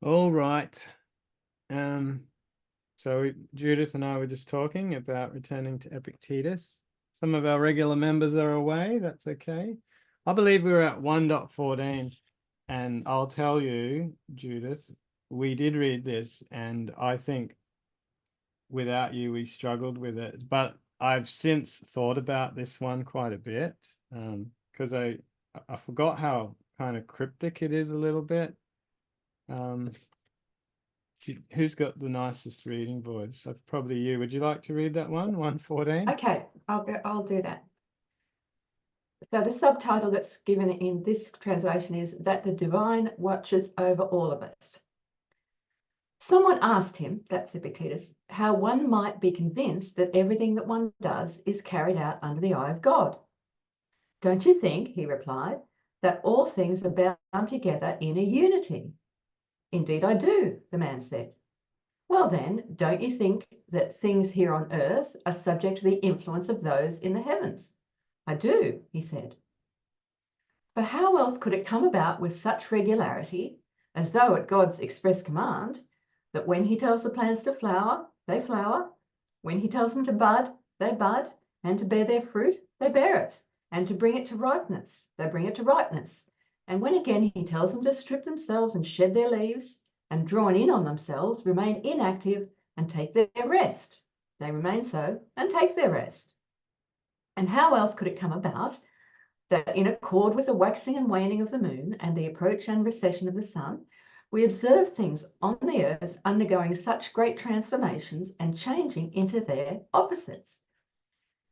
All right. So Judith and I were just talking about returning to Epictetus. Some of our regular members are away. That's okay. I believe we were at 1.14, and I'll tell you, Judith, we did read this, and I think without you, we struggled with it. But I've since thought about this one quite a bit, because I forgot how kind of cryptic it is a little bit. Who's got the nicest reading voice? Probably you. Would you like to read that one? 114? Okay, I'll do that. So the subtitle that's given in this translation is that the divine watches over all of us. Someone asked him, that's Epictetus, how one might be convinced that everything that one does is carried out under the eye of God. Don't you think, he replied, that all things are bound together in a unity? Indeed I do, the man said. Well then, don't you think that things here on earth are subject to the influence of those in the heavens? I do, he said. For how else could it come about with such regularity, as though at God's express command, that when he tells the plants to flower, they flower, when he tells them to bud, they bud, and to bear their fruit, they bear it, and to bring it to ripeness, they bring it to ripeness, and when again he tells them to strip themselves and shed their leaves, and drawn in on themselves, remain inactive and take their rest, they remain so and take their rest. And how else could it come about that in accord with the waxing and waning of the moon and the approach and recession of the sun, we observe things on the earth undergoing such great transformations and changing into their opposites?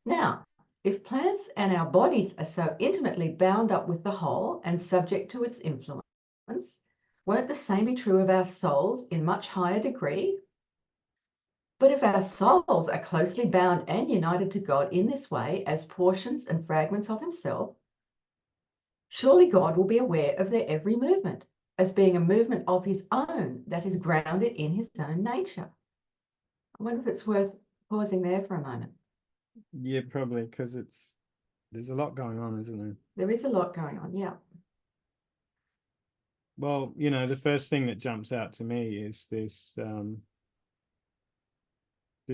Now, if plants and our bodies are so intimately bound up with the whole and subject to its influence, won't the same be true of our souls in much higher degree? But if our souls are closely bound and united to God in this way as portions and fragments of himself, surely God will be aware of their every movement as being a movement of his own that is grounded in his own nature. I wonder if it's worth pausing there for a moment. Yeah, probably, because there's a lot going on, isn't there? There is a lot going on, yeah. Well, the first thing that jumps out to me is this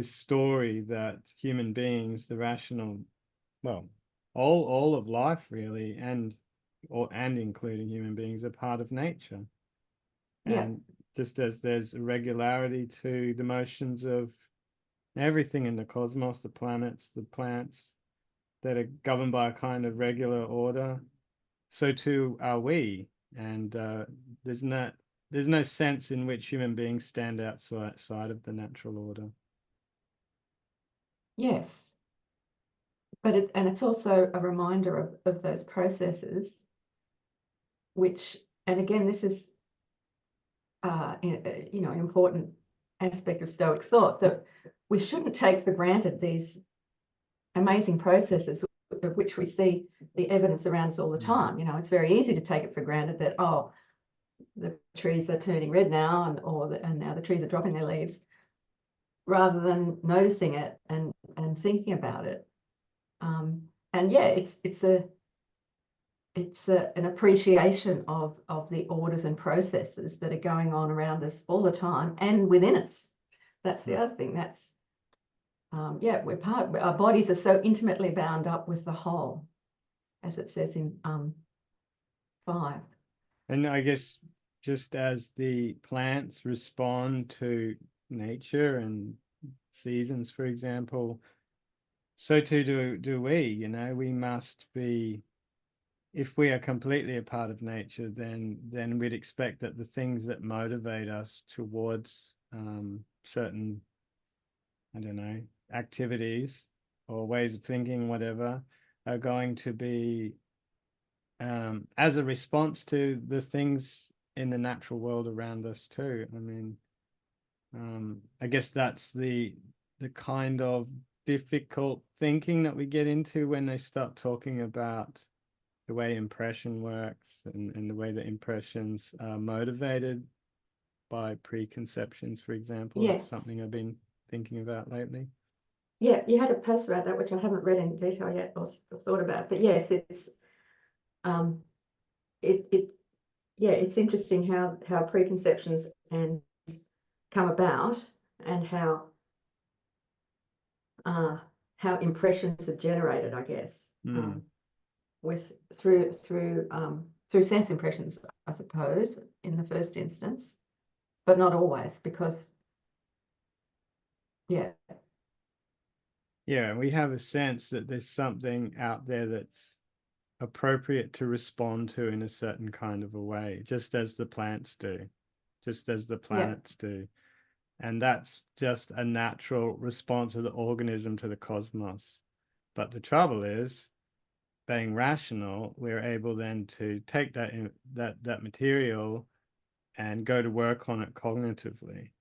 story that human beings, the rational, well, all of life really, and including human beings, are part of nature. Yeah. And just as there's a regularity to the motions of everything in the cosmos, the planets, the plants, that are governed by a kind of regular order, so too are we. And there's no sense in which human beings stand outside of the natural order. Yes. But it's also a reminder of those processes, which, and again, this is an important aspect of Stoic thought, that we shouldn't take for granted these amazing processes of which we see the evidence around us all the time. It's very easy to take it for granted that, oh, the trees are turning red now, and now the trees are dropping their leaves, rather than noticing it and thinking about it. And yeah, it's an appreciation of the orders and processes that are going on around us all the time and within us. That's the other thing. That's our bodies are so intimately bound up with the whole, as it says in 5. And I guess just as the plants respond to nature and seasons, for example, so too do we. We must be, if we are completely a part of nature, then we'd expect that the things that motivate us towards certain, I don't know, activities or ways of thinking, whatever, are going to be as a response to the things in the natural world around us too. I mean, I guess that's the kind of difficult thinking that we get into when they start talking about the way impression works and the way that impressions are motivated by preconceptions, for example. Yes. That's something I've been thinking about lately. Yeah, you had a post about that, which I haven't read in detail yet or thought about. But yes, it's it's interesting how preconceptions and come about, and how impressions are generated, I guess, through sense impressions, I suppose, in the first instance, but not always, because yeah, we have a sense that there's something out there that's appropriate to respond to in a certain kind of a way, just as the plants do, just as the planets do. And that's just a natural response of the organism to the cosmos. But the trouble is, being rational, we're able then to take that material and go to work on it cognitively.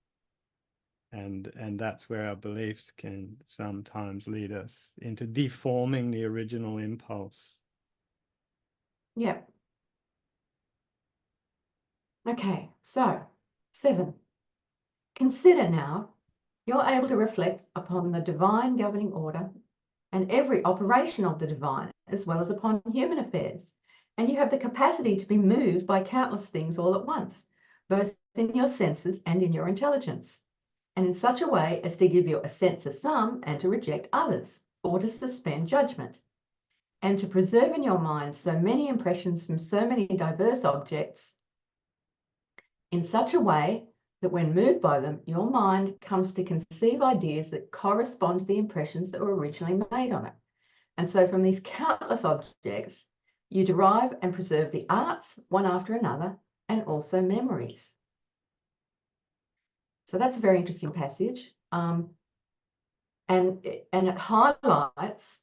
And that's where our beliefs can sometimes lead us into deforming the original impulse. Yeah. Okay, so 7. Consider now you're able to reflect upon the divine governing order and every operation of the divine, as well as upon human affairs. And you have the capacity to be moved by countless things all at once, both in your senses and in your intelligence, and in such a way as to give you a sense of some and to reject others, or to suspend judgment, and to preserve in your mind so many impressions from so many diverse objects in such a way that when moved by them, your mind comes to conceive ideas that correspond to the impressions that were originally made on it. And so from these countless objects, you derive and preserve the arts, one after another, and also memories. So that's a very interesting passage. And it highlights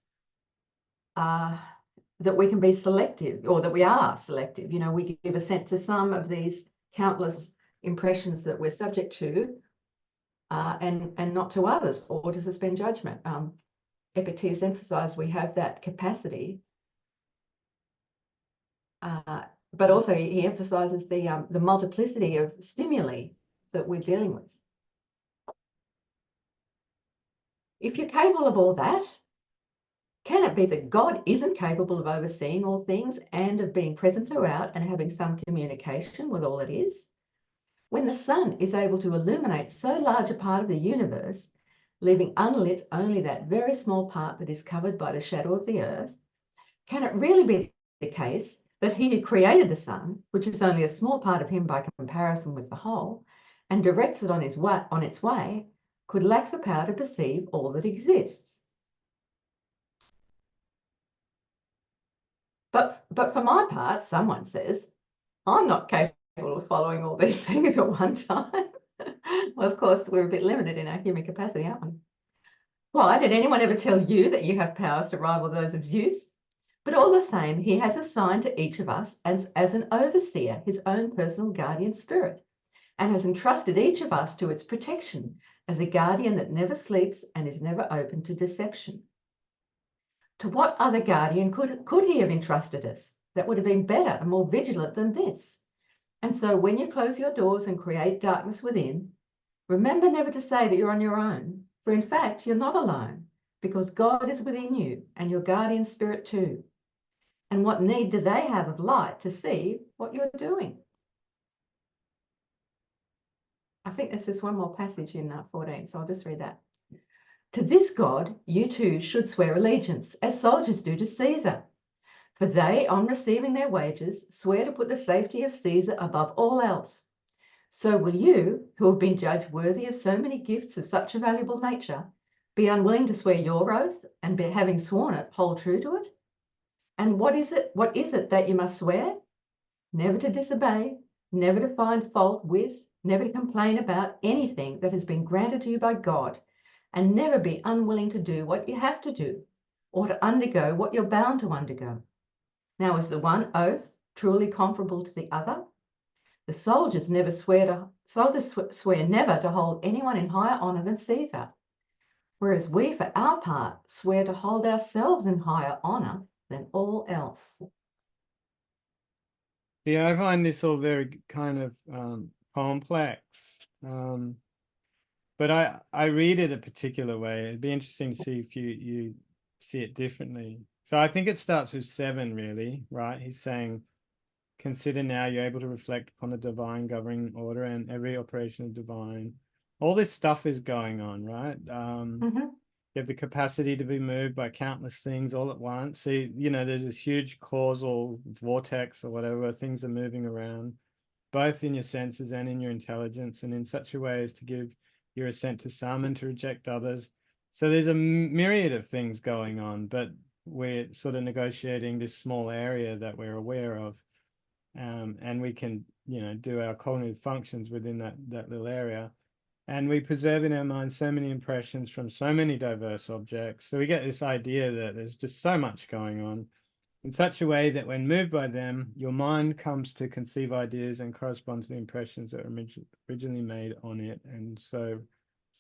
that we can be selective, or that we are selective. You know, we give assent to some of these countless impressions that we're subject to, and not to others, or to suspend judgment. Epictetus emphasized we have that capacity, but also he emphasizes the multiplicity of stimuli that we're dealing with. If you're capable of all that, can it be that God isn't capable of overseeing all things and of being present throughout and having some communication with all it is? When the sun is able to illuminate so large a part of the universe, leaving unlit only that very small part that is covered by the shadow of the earth, can it really be the case that he who created the sun, which is only a small part of him by comparison with the whole, and directs it on its way, could lack the power to perceive all that exists? But for my part, someone says, I'm not capable of following all these things at one time. Well, of course, we're a bit limited in our human capacity, aren't we? Why, did anyone ever tell you that you have powers to rival those of Zeus? But all the same, he has assigned to each of us as an overseer his own personal guardian spirit, and has entrusted each of us to its protection as a guardian that never sleeps and is never open to deception. To what other guardian could he have entrusted us that would have been better and more vigilant than this? And so when you close your doors and create darkness within, remember never to say that you're on your own, for in fact, you're not alone, because God is within you and your guardian spirit too. And what need do they have of light to see what you're doing? I think there's just one more passage in 14, so I'll just read that. To this God, you too should swear allegiance, as soldiers do to Caesar. For they, on receiving their wages, swear to put the safety of Caesar above all else. So will you, who have been judged worthy of so many gifts of such a valuable nature, be unwilling to swear your oath, and having sworn it, hold true to it? And what is it that you must swear? Never to disobey, never to find fault with, never to complain about anything that has been granted to you by God, and never be unwilling to do what you have to do, or to undergo what you're bound to undergo. Now, is the one oath truly comparable to the other? The soldiers swear never to hold anyone in higher honor than Caesar, whereas we, for our part, swear to hold ourselves in higher honor than all else. Yeah, I find this all very kind of complex. But I read it a particular way. It'd be interesting to see if you see it differently. So I think it starts with 7, really, right? He's saying, Consider now you're able to reflect upon the divine governing order and every operation of divine. All this stuff is going on, right? You have the capacity to be moved by countless things all at once. So, you know, there's this huge causal vortex or whatever, things are moving around, both in your senses and in your intelligence, and in such a way as to give your assent to some and to reject others. So there's a myriad of things going on, but we're sort of negotiating this small area that we're aware of. And we can, you know, do our cognitive functions within that little area. And we preserve in our mind so many impressions from so many diverse objects. So we get this idea that there's just so much going on in such a way that when moved by them, your mind comes to conceive ideas and correspond to the impressions that were originally made on it. And so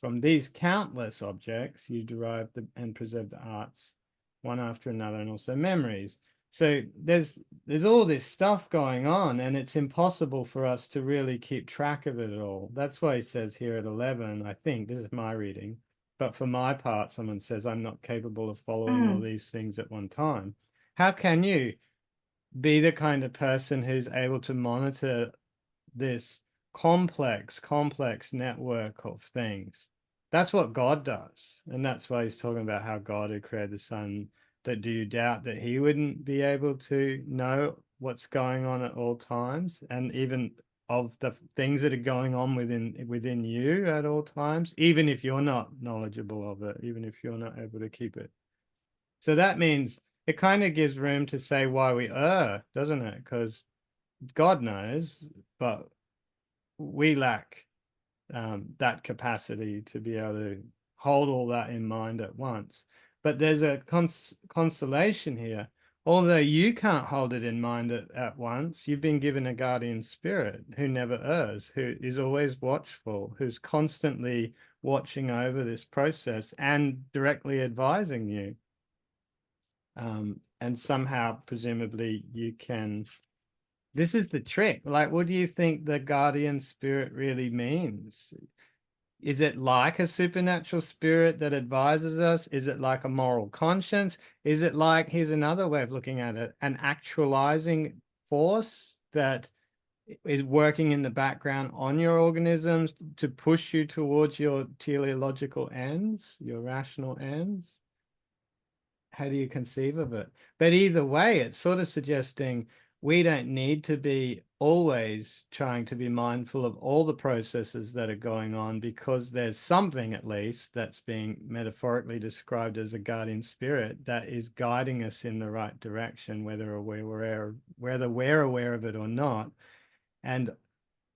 from these countless objects, you derive and preserve the arts, one after another, and also memories. So there's all this stuff going on, and it's impossible for us to really keep track of it all. That's why he says here at 11, I think, this is my reading, but for my part, someone says, I'm not capable of following all these things at one time. How can you be the kind of person who's able to monitor this complex network of things? That's what God does. And that's why he's talking about how God had created the sun. That do you doubt that he wouldn't be able to know what's going on at all times, and even of the things that are going on within you at all times, even if you're not knowledgeable of it, even if you're not able to keep it? So that means it kind of gives room to say why we err, doesn't it? Because God knows, but we lack that capacity to be able to hold all that in mind at once. But there's a consolation here. Although you can't hold it in mind at once, you've been given a guardian spirit who never errs, who is always watchful, who's constantly watching over this process and directly advising you. And somehow, presumably, you can. This is the trick. Like, what do you think the guardian spirit really means? Is it like a supernatural spirit that advises us? Is it like a moral conscience? Is it like, here's another way of looking at it, an actualizing force that is working in the background on your organisms to push you towards your teleological ends, your rational ends? How do you conceive of it? But either way, it's sort of suggesting we don't need to be always trying to be mindful of all the processes that are going on, because there's something, at least, that's being metaphorically described as a guardian spirit that is guiding us in the right direction, whether we're aware of it or not. And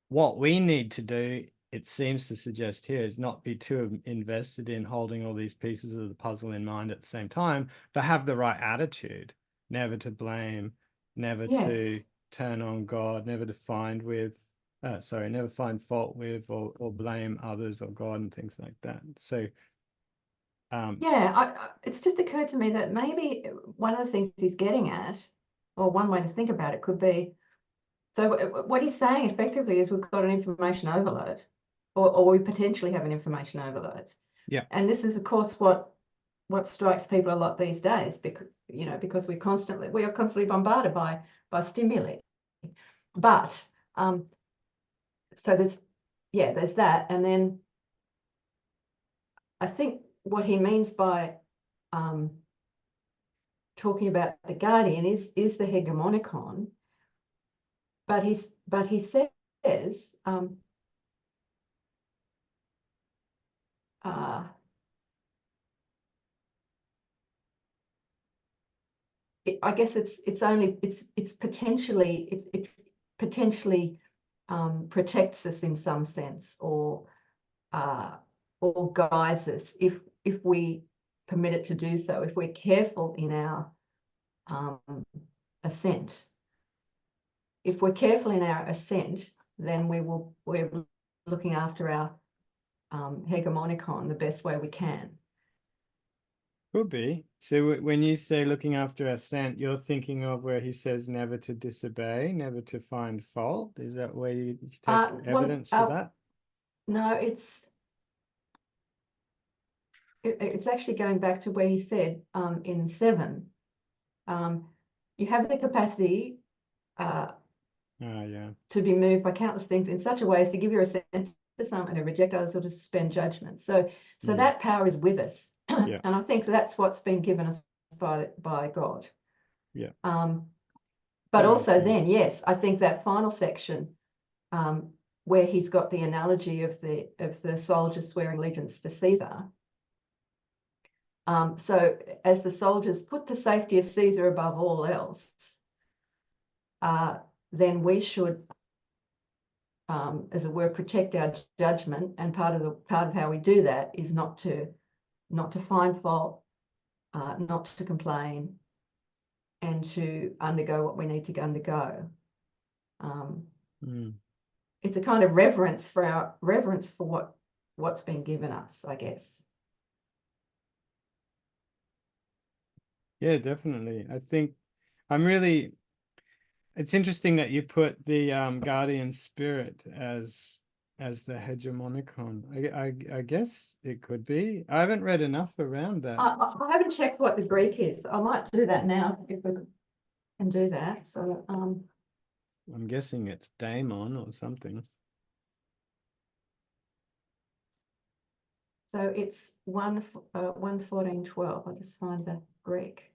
what we need to do, it seems to suggest here, is not be too invested in holding all these pieces of the puzzle in mind at the same time, but have the right attitude, never to blame, never to turn on God, never to find fault with or blame others or God and things like that. So it's just occurred to me that maybe one of the things he's getting at, or one way to think about it, could be, so what he's saying effectively is we've got an information overload, or we potentially have an information overload. Yeah. And this is, of course, what strikes people a lot these days, because we are constantly bombarded by stimuli. But so there's that, and then I think what he means by talking about the guardian is the hegemonicon. But he says I guess it potentially protects us in some sense, or guides us if we permit it to do so, if we're careful in our assent. If we're careful in our assent, then we're looking after our hegemonicon the best way we can. Could be. So when you say looking after assent, you're thinking of where he says never to disobey, never to find fault. Is that where you take evidence for that? No, it's actually going back to where he said in 7, you have the capacity Yeah. to be moved by countless things in such a way as to give your assent to some and to reject others or to suspend judgment. So that power is with us. Yeah. And I think that's what's been given us by God. Yeah. But That makes also then, sense. yes, I think that final section where he's got the analogy of the soldiers swearing allegiance to Caesar. So as the soldiers put the safety of Caesar above all else, then we should, as it were, protect our judgment. And part of how we do that is not to find fault, not to complain, and to undergo what we need to undergo. It's a kind of reverence for what's been given us, I guess. Yeah, definitely. I think it's interesting that you put the guardian spirit as the hegemonicon. I guess it could be. I haven't read enough around that. I haven't checked what the Greek is. I might do that now if we can do that. So I'm guessing it's daemon or something. So it's 1:14:12. I'll just find the Greek.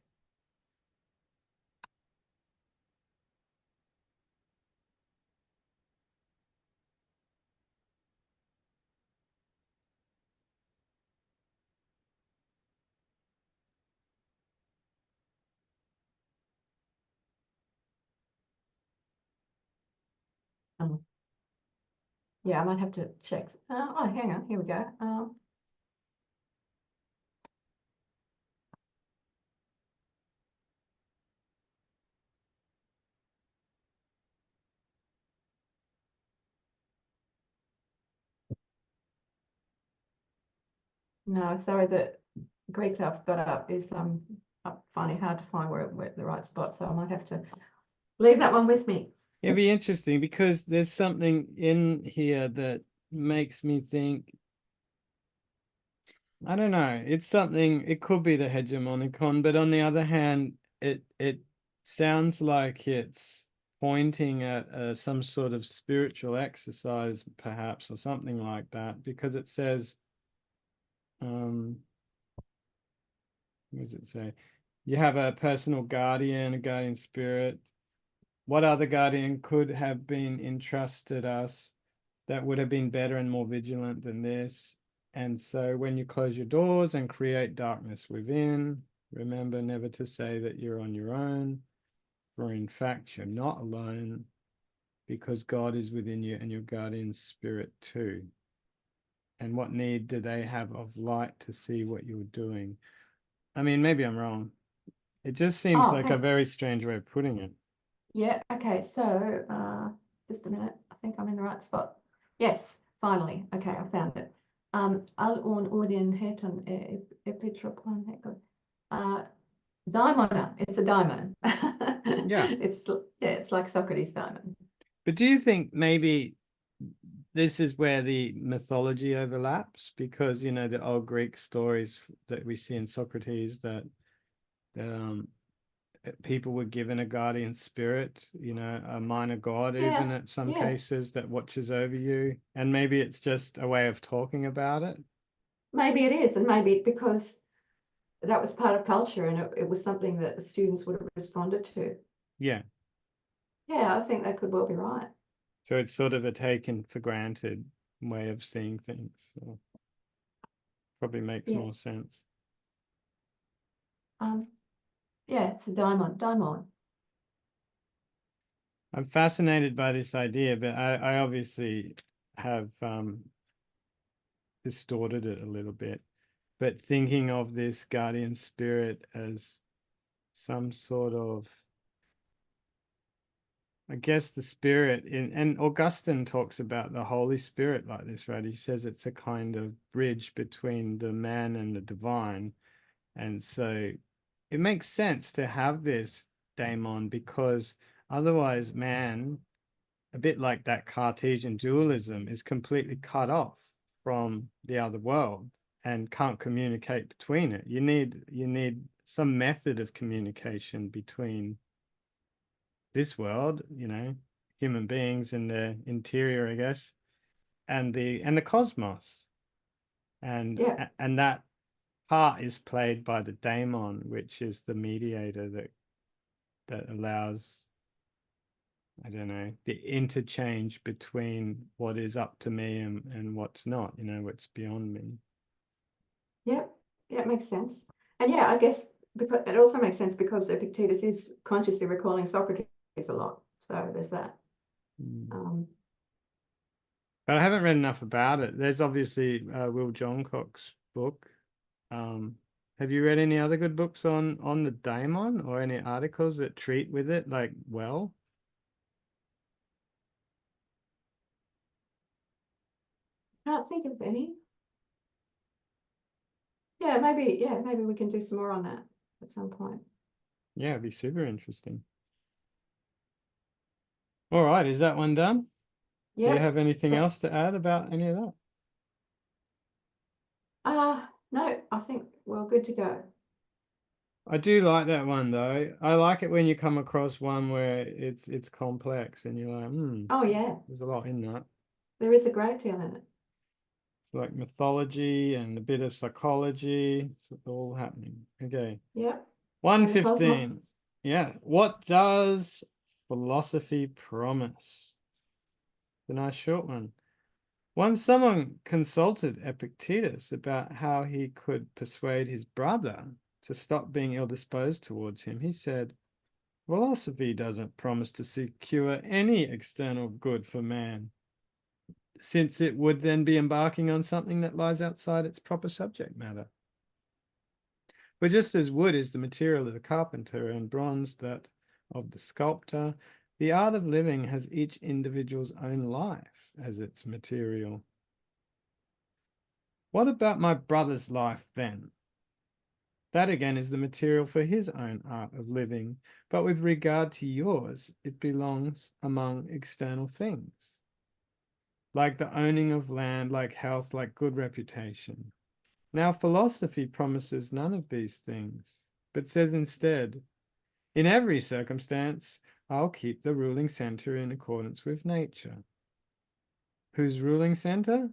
Yeah, I might have to check. Oh, hang on. Here we go. No, sorry, the Greek that I've got up is I find it hard to find where the right spot, so I might have to leave that one with me. It'd be interesting because there's something in here that makes me think, I don't know, it's something, it could be the hegemonicon, but on the other hand, it sounds like it's pointing at some sort of spiritual exercise, perhaps, or something like that, because it says, what does it say? You have a personal guardian, a guardian spirit. What other guardian could have been entrusted us that would have been better and more vigilant than this? And so when you close your doors and create darkness within, remember never to say that you're on your own, for in fact, you're not alone, because God is within you and your guardian spirit too. And what need do they have of light to see what you're doing? I mean, maybe I'm wrong. It just seems like a very strange way of putting it. Yeah, okay, so just a minute. I think I'm in the right spot. Yes, finally. Okay, I found it. Al un odin heton epitropon hekon. Daimon. It's a daimon. Yeah. It's like Socrates' daimon. But do you think maybe this is where the mythology overlaps? Because, you know, the old Greek stories that we see in Socrates that people were given a guardian spirit, you know, a minor god, even at some cases, that watches over you. And maybe it's just a way of talking about it. Maybe it is, and maybe because that was part of culture and it was something that the students would have responded to. Yeah. Yeah, I think that could well be right. So it's sort of a taken for granted way of seeing things. So probably makes more sense. Yeah, it's a daimon. I'm fascinated by this idea, but I obviously have distorted it a little bit. But thinking of this guardian spirit as some sort of, I guess, the spirit and Augustine talks about the Holy Spirit like this, right? He says it's a kind of bridge between the man and the divine. And so it makes sense to have this daemon, because otherwise man, a bit like that Cartesian dualism, is completely cut off from the other world and can't communicate between it. You need some method of communication between this world, you know, human beings in their interior, I guess, and the cosmos, and that part is played by the daemon, which is the mediator that allows, I don't know, the interchange between what is up to me and what's not, what's beyond me. Yeah, it makes sense. And yeah, I guess because it also makes sense because Epictetus is consciously recalling Socrates a lot. So there's that. But I haven't read enough about it. There's obviously Will Johncock's book. Have you read any other good books on the daemon, or any articles that treat with it well? Can't think of any. Yeah, maybe we can do some more on that at some point. Yeah, it'd be super interesting. All right, is that one done? Yeah. Do you have anything else to add about any of that? No, I think we're good to go. I do like that one though. I like it when you come across one where it's complex and you're like, oh yeah, there's a lot in that. There is a great deal in it. It's like mythology and a bit of psychology. It's all happening. Okay. Yeah. 115. Yeah. What does philosophy promise? The nice short one. Once someone consulted Epictetus about how he could persuade his brother to stop being ill-disposed towards him. He said, philosophy doesn't promise to secure any external good for man, since it would then be embarking on something that lies outside its proper subject matter. But just as wood is the material of the carpenter and bronze that of the sculptor, the art of living has each individual's own life as its material. What about my brother's life then? That again is the material for his own art of living, but with regard to yours, it belongs among external things, like the owning of land, like health, like good reputation. Now, philosophy promises none of these things, but says instead, in every circumstance, I'll keep the ruling center in accordance with nature. Whose ruling center?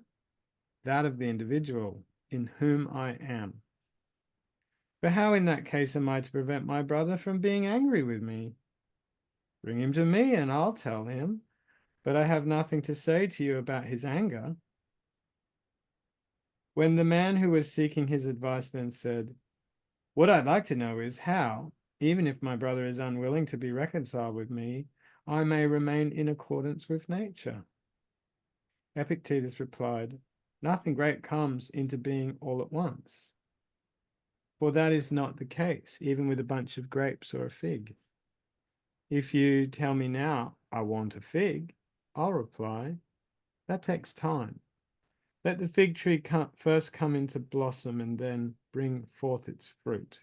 That of the individual, in whom I am. But how in that case am I to prevent my brother from being angry with me? Bring him to me and I'll tell him, but I have nothing to say to you about his anger. When the man who was seeking his advice then said, what I'd like to know is how, even if my brother is unwilling to be reconciled with me, I may remain in accordance with nature. Epictetus replied, nothing great comes into being all at once. For that is not the case, even with a bunch of grapes or a fig. If you tell me now, I want a fig, I'll reply, that takes time. Let the fig tree first come into blossom and then bring forth its fruit.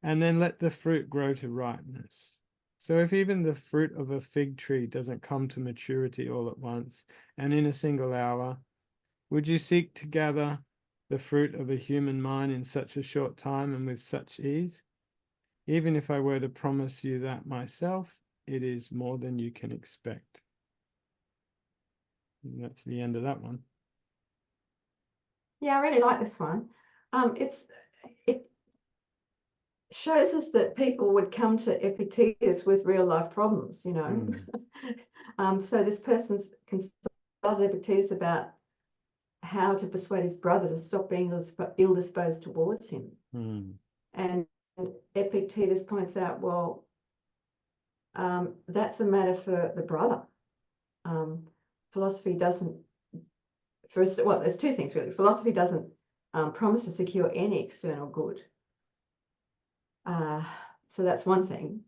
And then let the fruit grow to ripeness. So if even the fruit of a fig tree doesn't come to maturity all at once and in a single hour, would you seek to gather the fruit of a human mind in such a short time and with such ease? Even if I were to promise you that myself, it is more than you can expect. And that's the end of that one. Yeah, I really like this one. It shows us that people would come to Epictetus with real life problems, So this person's consulted Epictetus about how to persuade his brother to stop being ill-disposed towards him. And Epictetus points out, well, that's a matter for the brother. Philosophy doesn't, there's two things really. Philosophy doesn't promise to secure any external good. So that's one thing.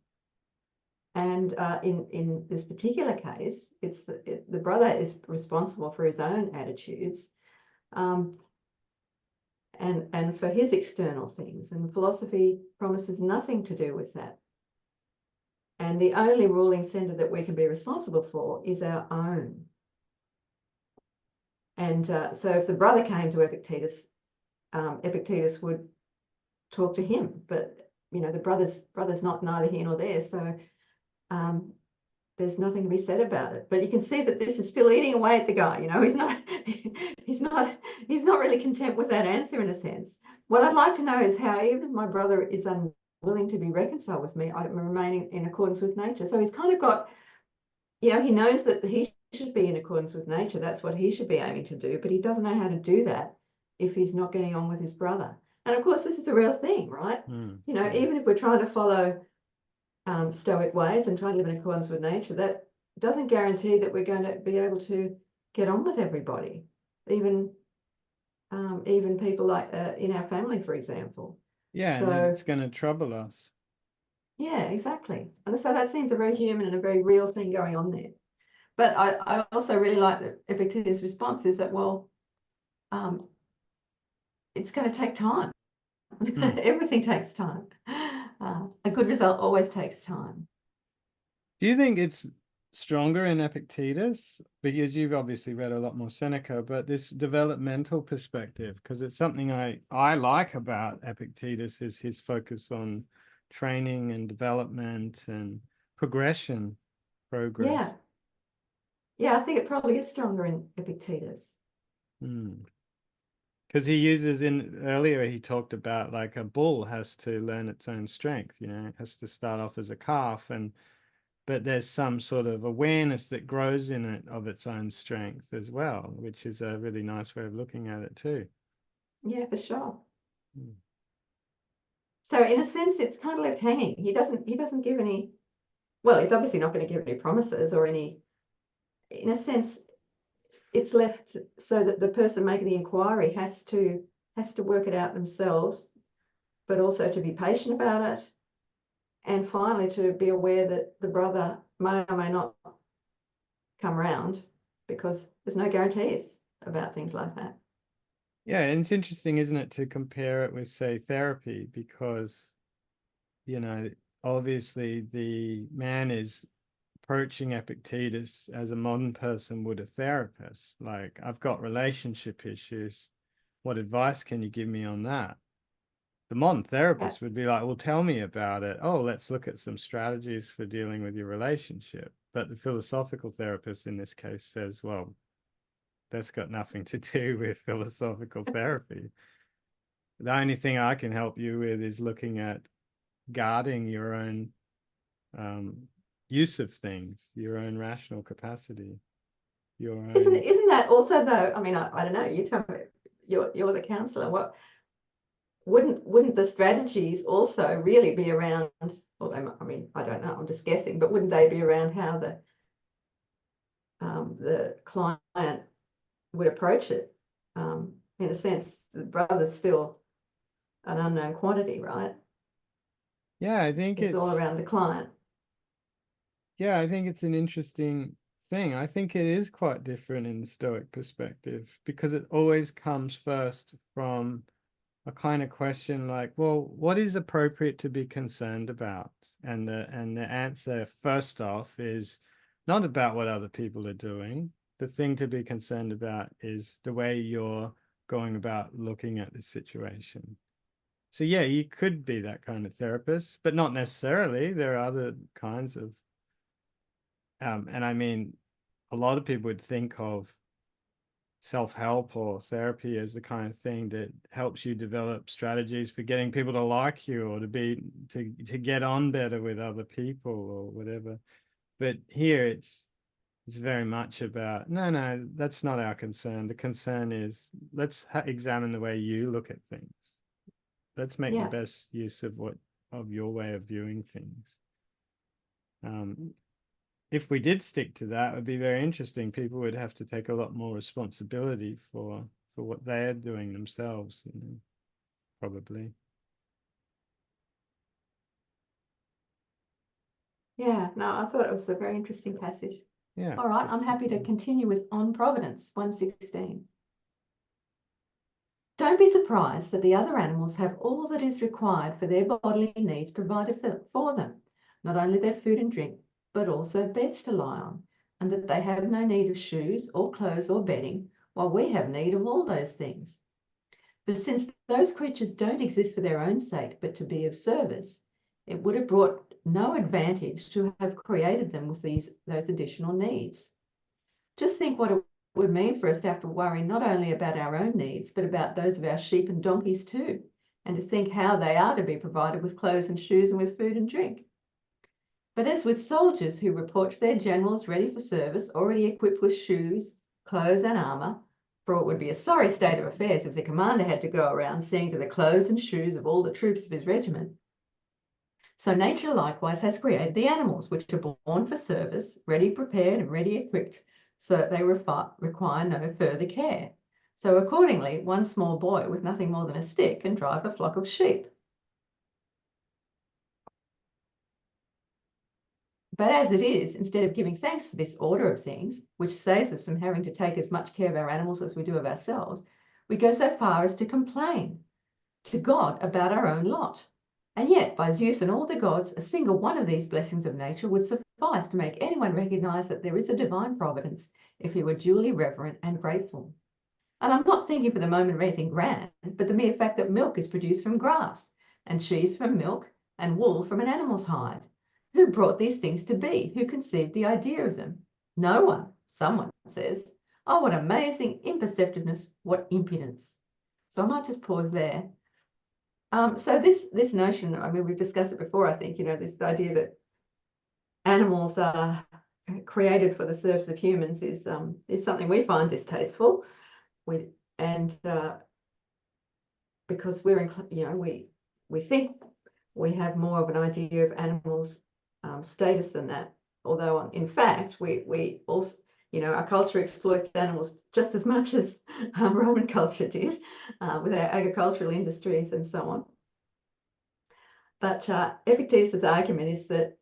And in this particular case, it's the brother is responsible for his own attitudes, and for his external things. And philosophy promises nothing to do with that. And the only ruling center that we can be responsible for is our own. And so if the brother came to Epictetus, Epictetus would talk to him, but the brother's not neither here nor there. So there's nothing to be said about it. But you can see that this is still eating away at the guy. You know, he's not he's not really content with that answer in a sense. What I'd like to know is how, even if my brother is unwilling to be reconciled with me, I'm remaining in accordance with nature. So he's kind of got, you know, he knows that he should be in accordance with nature. That's what he should be aiming to do, but he doesn't know how to do that if he's not getting on with his brother. And of course, this is a real thing, right? You know, even if we're trying to follow Stoic ways and try to live in accordance with nature, that doesn't guarantee that we're going to be able to get on with everybody, even people like in our family, for example. Yeah, so, and it's going to trouble us. Yeah, exactly. And so that seems a very human and a very real thing going on there. But I also really like that Epictetus' response is that, well, it's going to take time. Everything takes time. A good result always takes time. Do you think it's stronger in Epictetus? Because you've obviously read a lot more Seneca, but this developmental perspective, because it's something I like about Epictetus, is his focus on training and development and progress. Yeah, I think it probably is stronger in Epictetus. Because he uses earlier, he talked about like a bull has to learn its own strength, you know, it has to start off as a calf, but there's some sort of awareness that grows in it of its own strength as well, which is a really nice way of looking at it too. Yeah, for sure. So in a sense, it's kind of left hanging. He doesn't give any, well, he's obviously not going to give any promises or any, in a sense, it's left so that the person making the inquiry has to work it out themselves, but also to be patient about it. And finally, to be aware that the brother may or may not come around, because there's no guarantees about things like that. Yeah, and it's interesting, isn't it, to compare it with, say, therapy, because, you know, obviously the man is approaching Epictetus as a modern person would a therapist. Like, I've got relationship issues. What advice can you give me on that? The modern therapist would be like, well, tell me about it. Oh, let's look at some strategies for dealing with your relationship. But the philosophical therapist in this case says, well, that's got nothing to do with philosophical therapy. The only thing I can help you with is looking at guarding your own use of things, your own rational capacity, your own. Isn't that also, though? I mean, I don't know. You tell me. You're the counselor. What wouldn't the strategies also really be around? Well, I mean, I don't know. I'm just guessing, but wouldn't they be around how the client would approach it? In a sense, the brother's still an unknown quantity, right? Yeah, I think it's all around the client. Yeah, I think it's an interesting thing. I think it is quite different in the Stoic perspective, because it always comes first from a kind of question like, well, what is appropriate to be concerned about? And the answer first off is not about what other people are doing. The thing to be concerned about is the way you're going about looking at the situation. So yeah, you could be that kind of therapist, but not necessarily. There are other kinds of and I mean, a lot of people would think of self-help or therapy as the kind of thing that helps you develop strategies for getting people to like you, or to get on better with other people or whatever. But here it's very much about, no, that's not our concern. The concern is, let's examine the way you look at things. Let's make the best use of your way of viewing things. If we did stick to that, it would be very interesting. People would have to take a lot more responsibility for what they are doing themselves, you know, probably. Yeah, no, I thought it was a very interesting passage. Yeah. All right, I'm happy to continue with On Providence, 116. Don't be surprised that the other animals have all that is required for their bodily needs provided for them, not only their food and drink, but also beds to lie on, and that they have no need of shoes or clothes or bedding, while we have need of all those things. But since those creatures don't exist for their own sake, but to be of service, it would have brought no advantage to have created them with those additional needs. Just think what it would mean for us to have to worry not only about our own needs, but about those of our sheep and donkeys too, and to think how they are to be provided with clothes and shoes and with food and drink. But as with soldiers who report to their generals ready for service, already equipped with shoes, clothes and armour, for it would be a sorry state of affairs if the commander had to go around seeing to the clothes and shoes of all the troops of his regiment. So nature likewise has created the animals, which are born for service, ready prepared and ready equipped, so that they require no further care. So accordingly, one small boy with nothing more than a stick can drive a flock of sheep. But as it is, instead of giving thanks for this order of things, which saves us from having to take as much care of our animals as we do of ourselves, we go so far as to complain to God about our own lot. And yet, by Zeus and all the gods, a single one of these blessings of nature would suffice to make anyone recognize that there is a divine providence if he were duly reverent and grateful. And I'm not thinking for the moment of anything grand, but the mere fact that milk is produced from grass, and cheese from milk, and wool from an animal's hide. Who brought these things to be? Who conceived the idea of them? No one, someone says. Oh, what amazing imperceptiveness, what impudence. So I might just pause there. So this notion, I mean, we've discussed it before, I think, this idea that animals are created for the service of humans is something we find distasteful. Because we think we have more of an idea of animals' status than that. Although in fact we also, our culture exploits animals just as much as Roman culture did with our agricultural industries and so on. But Epictetus' argument is that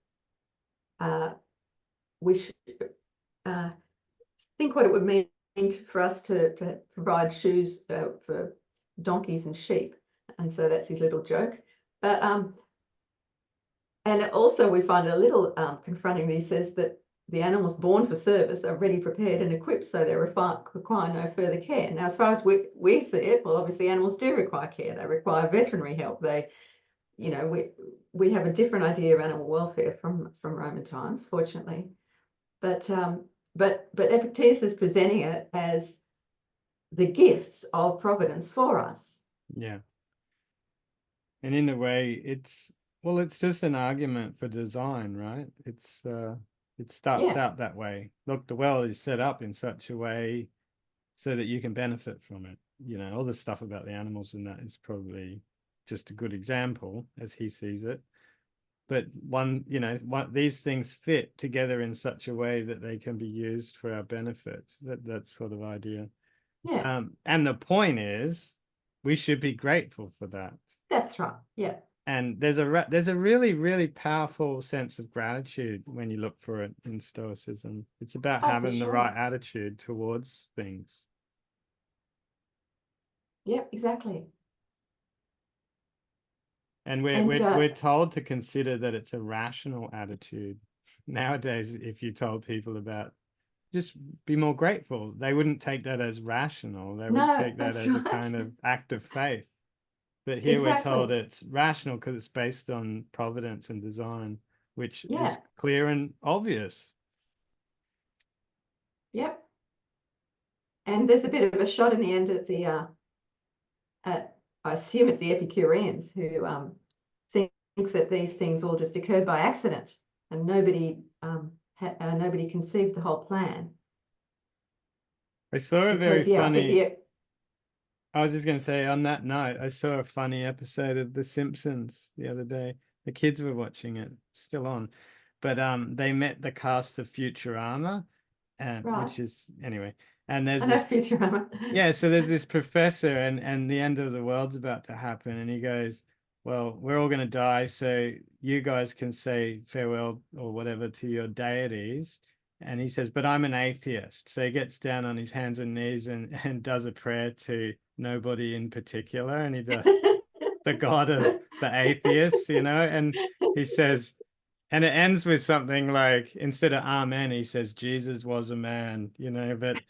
we should think what it would mean for us to provide shoes for donkeys and sheep, and so that's his little joke. But and also we find it a little confronting that he says that the animals born for service are ready, prepared and equipped, so they require no further care. Now, as far as we see it, well, obviously animals do require care. They require veterinary help. They, we have a different idea of animal welfare from Roman times, fortunately. But Epictetus is presenting it as the gifts of providence for us. Yeah. And in a way, it's just an argument for design, right? It starts out that way. Look, the world is set up in such a way so that you can benefit from it. All the stuff about the animals and that is probably just a good example as he sees it. But these things fit together in such a way that they can be used for our benefit. That sort of idea. Yeah. And the point is, we should be grateful for that. That's right. Yeah. And there's a really, really powerful sense of gratitude when you look for it in Stoicism. It's about having the right attitude towards things. Yeah, exactly. And we're told to consider that it's a rational attitude. Nowadays, if you told people about just be more grateful, they wouldn't take that as rational. They would take that as a kind of act of faith. But here we're told it's rational because it's based on providence and design, which is clear and obvious. Yep. And there's a bit of a shot in the end at the I assume it's the Epicureans who think that these things all just occurred by accident and nobody conceived the whole plan. I saw a very funny. I was just going to say, on that note, I saw a funny episode of The Simpsons the other day. The kids were watching it, still on, but they met the cast of Futurama, which is anyway. And there's this Futurama. Yeah, so there's this professor, and the end of the world's about to happen, and he goes, "Well, we're all going to die, so you guys can say farewell or whatever to your deities." And he says, "But I'm an atheist." So he gets down on his hands and knees and does a prayer to nobody in particular, and he does the God of the atheists, and he says, and it ends with something like, instead of amen, he says, "Jesus was a man," but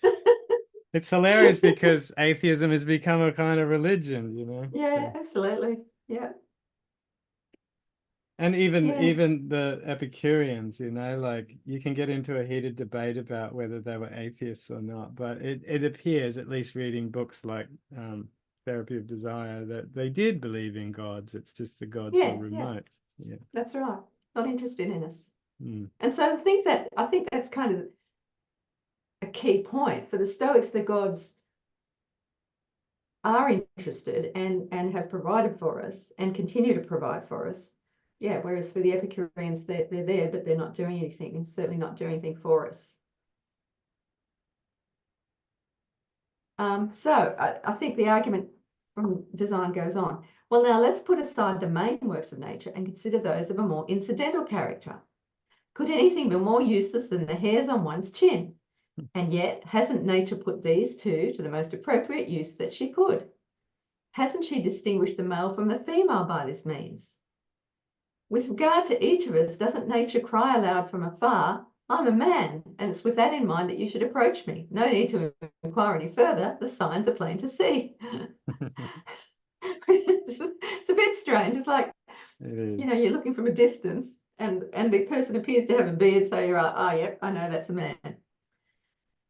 it's hilarious because atheism has become a kind of religion, Yeah, so. Absolutely. Yeah. And even Yes. the Epicureans, like you can get into a heated debate about whether they were atheists or not, but it appears, at least reading books like Therapy of Desire, that they did believe in gods. It's just the gods were Yeah, remote. Yeah. that's right. Not interested in us. Mm. And so I think that's kind of a key point for the Stoics. The gods are interested and have provided for us and continue to provide for us. Yeah, whereas for the Epicureans, they're there, but they're not doing anything, and certainly not doing anything for us. So I think the argument from design goes on. Well, now let's put aside the main works of nature and consider those of a more incidental character. Could anything be more useless than the hairs on one's chin? And yet, hasn't nature put these two to the most appropriate use that she could? Hasn't she distinguished the male from the female by this means? With regard to each of us, doesn't nature cry aloud from afar, I'm a man, and it's with that in mind that you should approach me. No need to inquire any further. The signs are plain to see. It's a bit strange. It's like, It is. You're looking from a distance and the person appears to have a beard, so you're like, oh, yep, I know that's a man.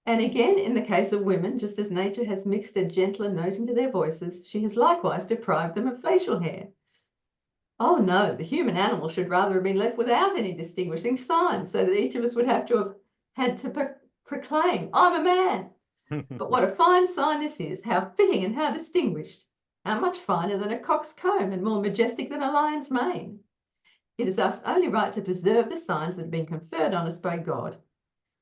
And again, in the case of women, just as nature has mixed a gentler note into their voices, she has likewise deprived them of facial hair. Oh no, the human animal should rather have been left without any distinguishing signs, so that each of us would have to have had to proclaim, I'm a man. But what a fine sign this is, how fitting and how distinguished. How much finer than a cock's comb and more majestic than a lion's mane. It is thus only right to preserve the signs that have been conferred on us by God.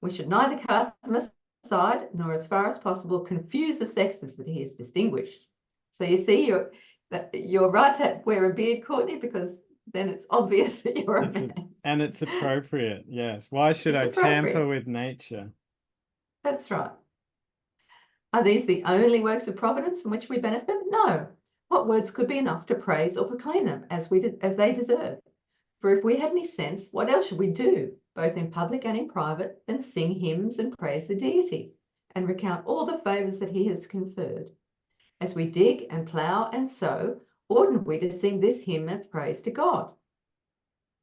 We should neither cast them aside, nor as far as possible confuse the sexes that he has distinguished. So you see, you're right to wear a beard, Courtney, because then it's obvious that you're a man. And it's appropriate, yes. Why should I tamper with nature? That's right. Are these the only works of providence from which we benefit? No. What words could be enough to praise or proclaim them as they deserve? For if we had any sense, what else should we do, both in public and in private, than sing hymns and praise the deity, and recount all the favours that he has conferred? As we dig and plough and sow, oughtn't we to sing this hymn of praise to God?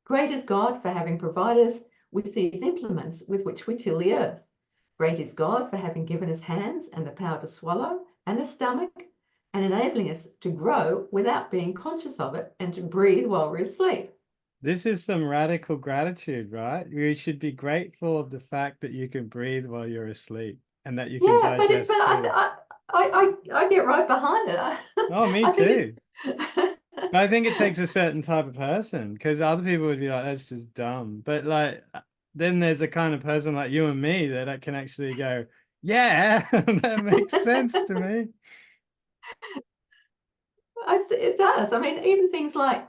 Great is God for having provided us with these implements with which we till the earth. Great is God for having given us hands and the power to swallow and the stomach, and enabling us to grow without being conscious of it and to breathe while we're asleep. This is some radical gratitude, right? You should be grateful of the fact that you can breathe while you're asleep and that you can digest food. I get right behind it. Oh, me too. But I think it takes a certain type of person, because other people would be like, that's just dumb. But like, then there's a kind of person like you and me that can actually go, yeah, that makes sense to me. It does. I mean, even things like,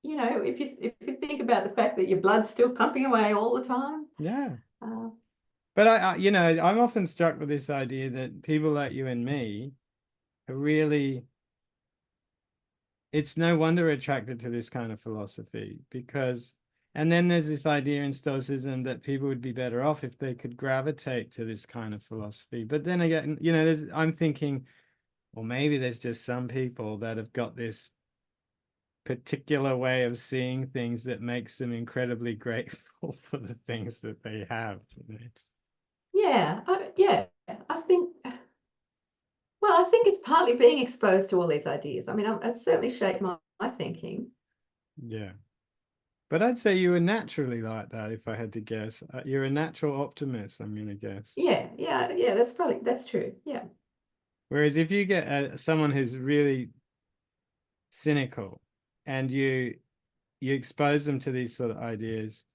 if you think about the fact that your blood's still pumping away all the time. Yeah. But I'm often struck with this idea that people like you and me are really, it's no wonder attracted to this kind of philosophy, because, and then there's this idea in Stoicism that people would be better off if they could gravitate to this kind of philosophy. But then again, I'm thinking, well, maybe there's just some people that have got this particular way of seeing things that makes them incredibly grateful for the things that they have. Yeah, I think, well, I think it's partly being exposed to all these ideas. I mean, it's certainly shaped my thinking. Yeah. But I'd say you were naturally like that, if I had to guess. You're a natural optimist, I'm going to guess. Yeah, that's true. Yeah. Whereas if you get someone who's really cynical and you expose them to these sort of ideas,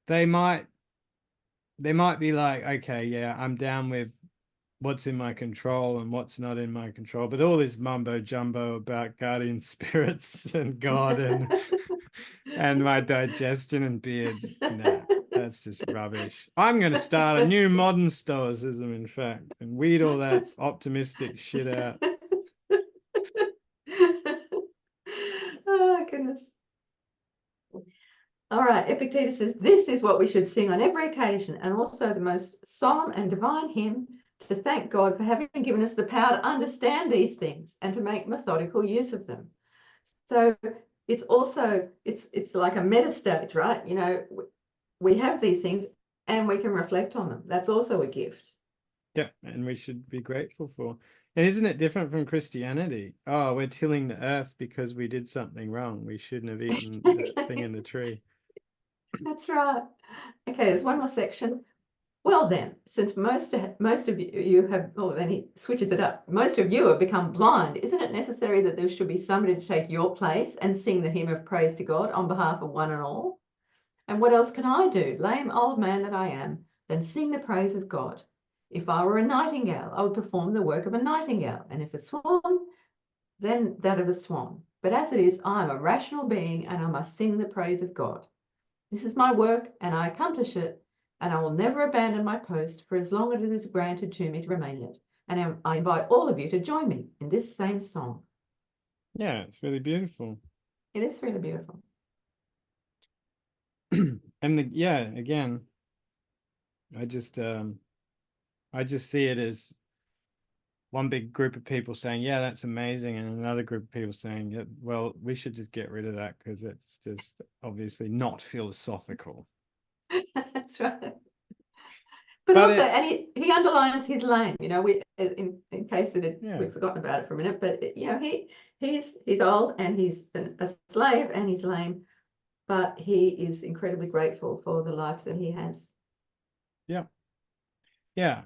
they might be like, okay, yeah, I'm down with what's in my control and what's not in my control, but all this mumbo jumbo about guardian spirits and God and my digestion and beards, nah, that's just rubbish. I'm going to start a new modern stoicism, in fact, and weed all that optimistic shit out. Oh, goodness. All right, Epictetus says, this is what we should sing on every occasion, and also the most solemn and divine hymn, to thank God for having given us the power to understand these things and to make methodical use of them. So it's also, it's like a meta stage, right? You know, we have these things and we can reflect on them. That's also a gift. Yeah, and we should be grateful for. And isn't it different from Christianity? Oh, we're tilling the earth because we did something wrong. We shouldn't have eaten that thing in the tree. That's right. Okay, there's one more section. Well then, since most of you have, oh, then he switches it up. Most of you have become blind. Isn't it necessary that there should be somebody to take your place and sing the hymn of praise to God on behalf of one and all? And what else can I do, lame old man that I am, than sing the praise of God? If I were a nightingale, I would perform the work of a nightingale, and if a swan, then that of a swan. But as it is, I am a rational being, and I must sing the praise of God. This is my work, and I accomplish it, and I will never abandon my post for as long as it is granted to me to remain in it. And I invite all of you to join me in this same song. Yeah, it's really beautiful. It is really beautiful. And yeah, again, I just see it as one big group of people saying, yeah, that's amazing, and another group of people saying, yeah, well, we should just get rid of that because it's just obviously not philosophical. That's right. But also, and he underlines his lame, you know, we in case that we've forgotten about it for a minute, but you know, he's old and he's a slave and he's lame, but he is incredibly grateful for the life that he has. Yeah. Yeah.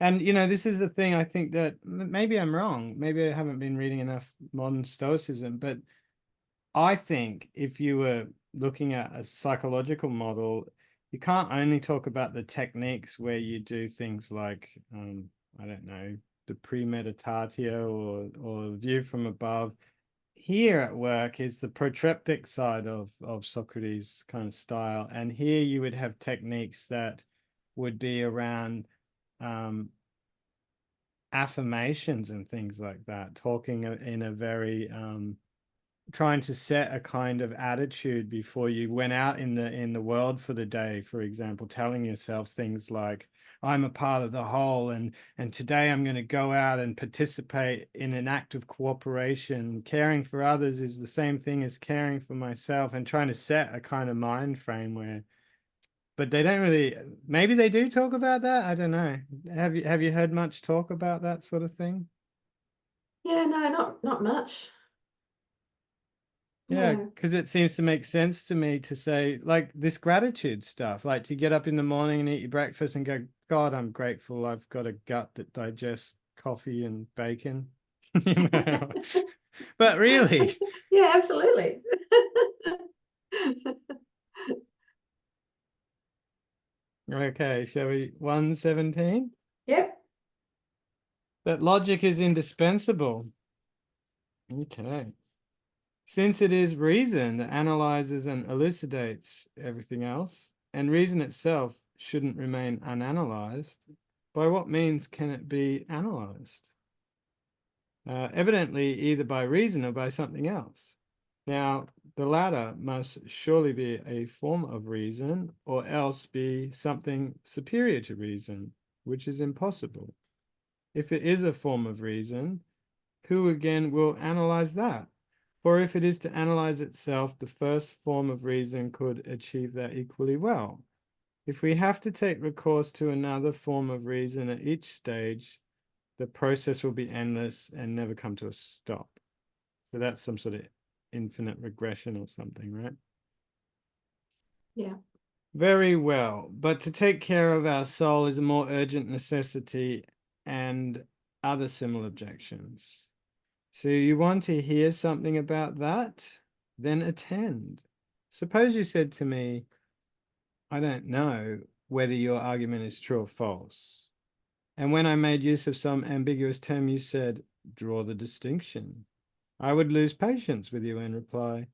And, you know, this is the thing, I think that maybe I'm wrong. Maybe I haven't been reading enough modern Stoicism, but I think if you were looking at a psychological model, you can't only talk about the techniques where you do things like, I don't know, the premeditatio or view from above. Here at work is the protreptic side of Socrates' kind of style. And here you would have techniques that would be around affirmations and things like that, talking in a very trying to set a kind of attitude before you went out in the world for the day, for example, telling yourself things like, I'm a part of the whole, and today I'm going to go out and participate in an act of cooperation. Caring for others is the same thing as caring for myself, and trying to set a kind of mind frame where, but they don't really, maybe they do talk about that. I don't know. Have you heard much talk about that sort of thing? Yeah, no, not much. Yeah, because it seems to make sense to me to say, like, this gratitude stuff, like to get up in the morning and eat your breakfast and go, God, I'm grateful I've got a gut that digests coffee and bacon. You know? But really. Yeah, absolutely. Okay, shall we? 117? Yep. That logic is indispensable. Okay. Since it is reason that analyzes and elucidates everything else, and reason itself shouldn't remain unanalyzed, by what means can it be analyzed? Evidently, either by reason or by something else. Now, the latter must surely be a form of reason, or else be something superior to reason, which is impossible. If it is a form of reason, who again will analyze that? For if it is to analyze itself, the first form of reason could achieve that equally well. If we have to take recourse to another form of reason at each stage, the process will be endless and never come to a stop. So that's some sort of infinite regression or something, right? Yeah. Very well. But to take care of our soul is a more urgent necessity, and other similar objections. So you want to hear something about that? Then attend. Suppose you said to me, I don't know whether your argument is true or false. And when I made use of some ambiguous term, you said, draw the distinction. I would lose patience with you and reply,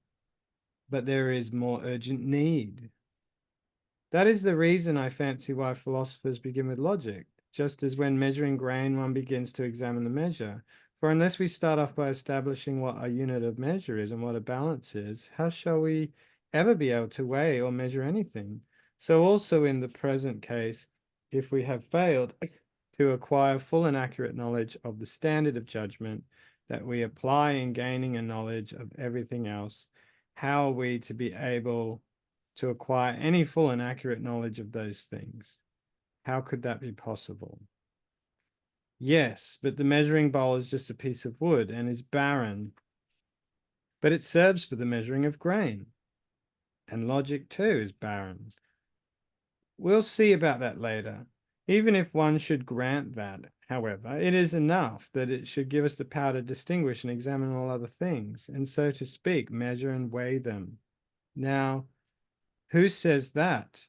but there is more urgent need. That is the reason, I fancy, why philosophers begin with logic, just as when measuring grain, one begins to examine the measure. For unless we start off by establishing what a unit of measure is and what a balance is, how shall we ever be able to weigh or measure anything? So also in the present case, if we have failed to acquire full and accurate knowledge of the standard of judgment that we apply in gaining a knowledge of everything else, how are we to be able to acquire any full and accurate knowledge of those things? How could that be possible? Yes, but the measuring bowl is just a piece of wood and is barren, but it serves for the measuring of grain. And logic too is barren. We'll see about that later. Even if one should grant that, however, it is enough that it should give us the power to distinguish and examine all other things, and so to speak, measure and weigh them. Now, who says that?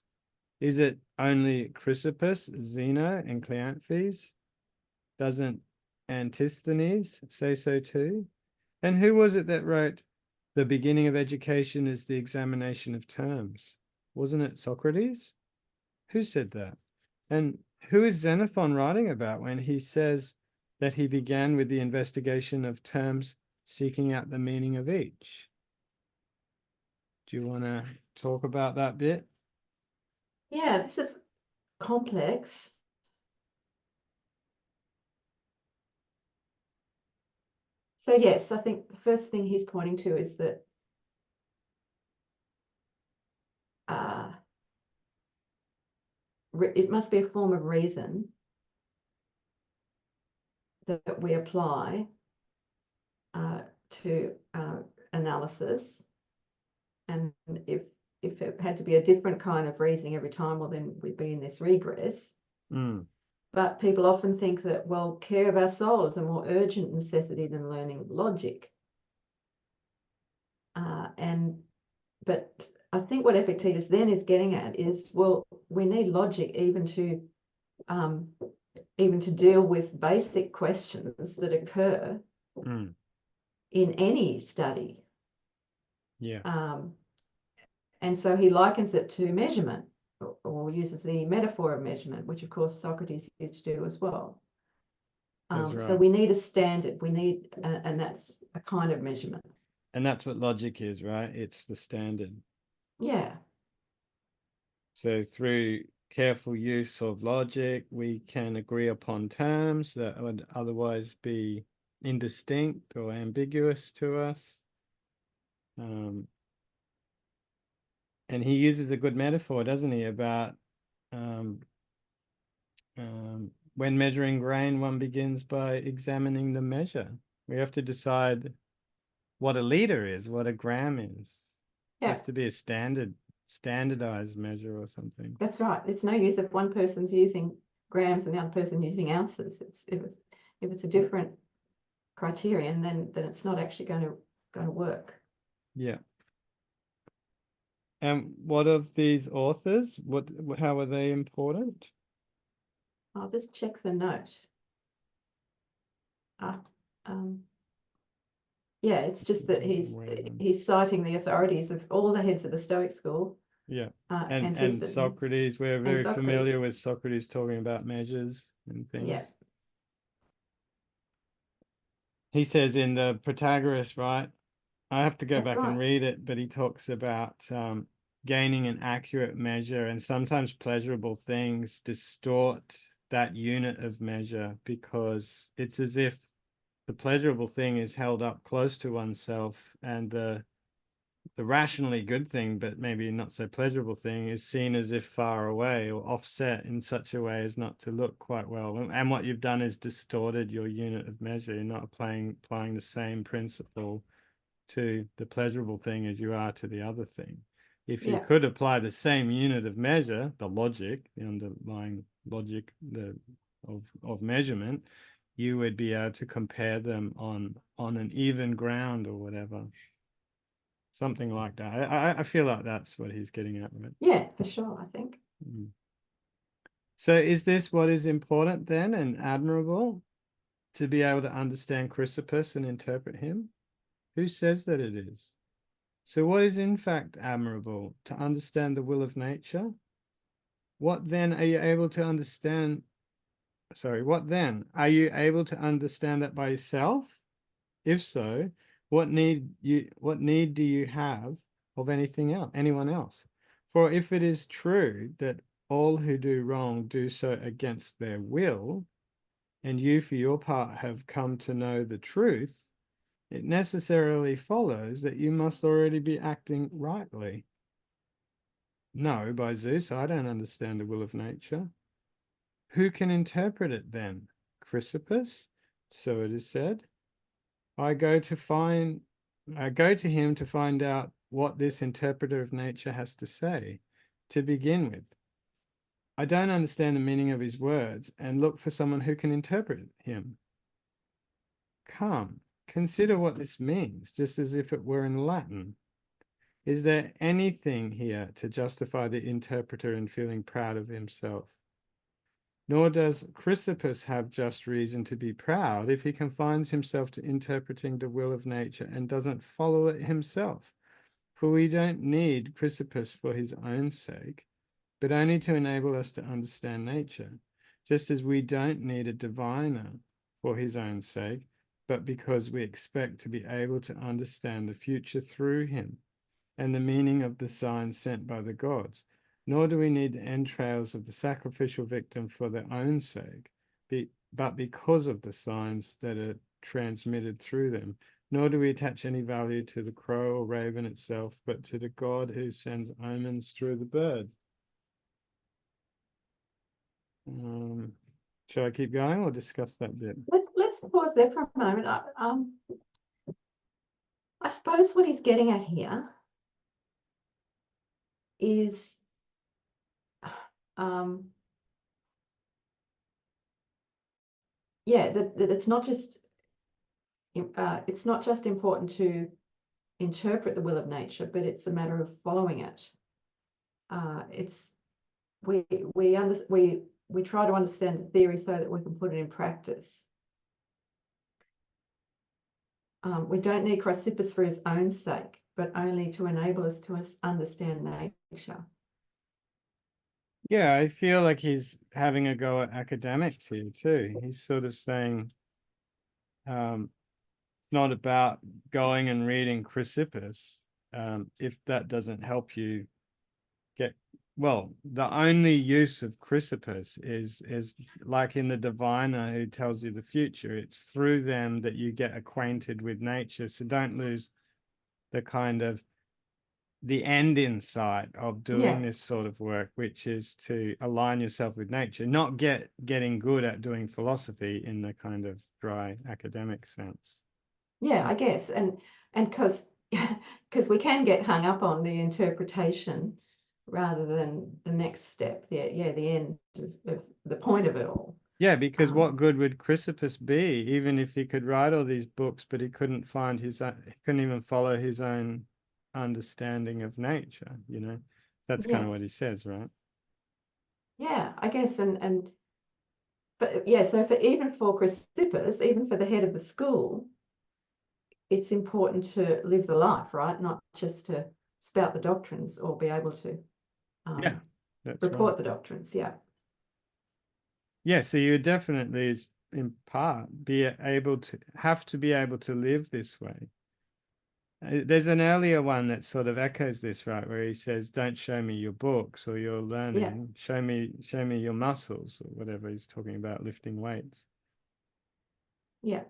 Is it only Chrysippus, Zeno, and Cleanthes? Doesn't Antisthenes say so too? And who was it that wrote, "The beginning of education is the examination of terms"? Wasn't it Socrates? Who said that? And who is Xenophon writing about when he says that he began with the investigation of terms, seeking out the meaning of each? Do you want to talk about that bit? Yeah, this is complex. So yes, I think the first thing he's pointing to is that it must be a form of reason that we apply to analysis. And if it had to be a different kind of reasoning every time, well, then we'd be in this regress. But people often think that, well, care of our soul is a more urgent necessity than learning logic. But I think what Epictetus then is getting at is, well, we need logic even to deal with basic questions that occur in any study. Yeah. And so he likens it to measurement, or uses the metaphor of measurement, which of course Socrates used to do as well. Right. So we need a standard, and that's a kind of measurement. And that's what logic is, right? It's the standard. Yeah. So through careful use of logic, we can agree upon terms that would otherwise be indistinct or ambiguous to us. And he uses a good metaphor, doesn't he, about when measuring grain, one begins by examining the measure. We have to decide what a liter is, what a gram is. Yeah. It has to be a standardized measure or something. That's right. It's no use if one person's using grams and the other person using ounces. If it's a different criterion, then it's not actually going to work. Yeah. And what of these authors? How are they important? I'll just check the note. Yeah, it's just that he's citing the authorities of all the heads of the Stoic school. Yeah. And Socrates, we're very familiar with Socrates talking about measures and things. Yeah. He says in the Protagoras, right? I have to go back and read it, but he talks about gaining an accurate measure, and sometimes pleasurable things distort that unit of measure, because it's as if the pleasurable thing is held up close to oneself, and the rationally good thing, but maybe not so pleasurable thing, is seen as if far away or offset in such a way as not to look quite well. And what you've done is distorted your unit of measure. You're not applying the same principle to the pleasurable thing as you are to the other thing. If you could apply the same unit of measure, the underlying logic of measurement, you would be able to compare them on an even ground or whatever. Something like that. I feel like that's what he's getting at, right? Yeah, for sure, I think. So is this what is important then and admirable, to be able to understand Chrysippus and interpret him? Who says that it is? So what is in fact admirable? To understand the will of nature? What then are you able to understand? What then? Are you able to understand that by yourself? If so, what need do you have of anyone else? For if it is true that all who do wrong do so against their will, and you for your part have come to know the truth, it necessarily follows that you must already be acting rightly. No, by Zeus, I don't understand the will of nature. Who can interpret it then? Chrysippus? So it is said. I go to him to find out what this interpreter of nature has to say, to begin with. I don't understand the meaning of his words and look for someone who can interpret him. Come, consider what this means, just as if it were in Latin. Is there anything here to justify the interpreter in feeling proud of himself? Nor does Chrysippus have just reason to be proud if he confines himself to interpreting the will of nature and doesn't follow it himself. For we don't need Chrysippus for his own sake, but only to enable us to understand nature, just as we don't need a diviner for his own sake, but because we expect to be able to understand the future through him and the meaning of the signs sent by the gods. Nor do we need the entrails of the sacrificial victim for their own sake, but because of the signs that are transmitted through them. Nor do we attach any value to the crow or raven itself, but to the God who sends omens through the bird. Shall I keep going or discuss that bit? Let's pause there for a moment. I suppose what he's getting at here is that it's not just important to interpret the will of nature, but it's a matter of following it. We try to understand the theory so that we can put it in practice. We don't need Chrysippus for his own sake, but only to enable us to understand nature. Yeah, I feel like he's having a go at academics here too. He's sort of saying, not about going and reading Chrysippus, if that doesn't help you get, well, the only use of Chrysippus is like in the diviner who tells you the future. It's through them that you get acquainted with nature. So don't lose the kind of the end in sight of doing this sort of work, which is to align yourself with nature, not getting good at doing philosophy in the kind of dry academic sense. Yeah, I guess, and because we can get hung up on the interpretation rather than the next step. The end of the point of it all. Yeah, because what good would Chrysippus be, even if he could write all these books, but he couldn't find he couldn't even follow his own understanding of nature, you know? That's kind of what he says, right? Yeah, I guess, but yeah, so even for Chrysippus, even for the head of the school, it's important to live the life, right? Not just to spout the doctrines or be able to report the doctrines. Yeah. Yeah, so you definitely, in part, have to be able to live this way. There's an earlier one that sort of echoes this, right, where he says, "Don't show me your books or your learning. Show me your muscles," or whatever he's talking about, lifting weights. Yeah.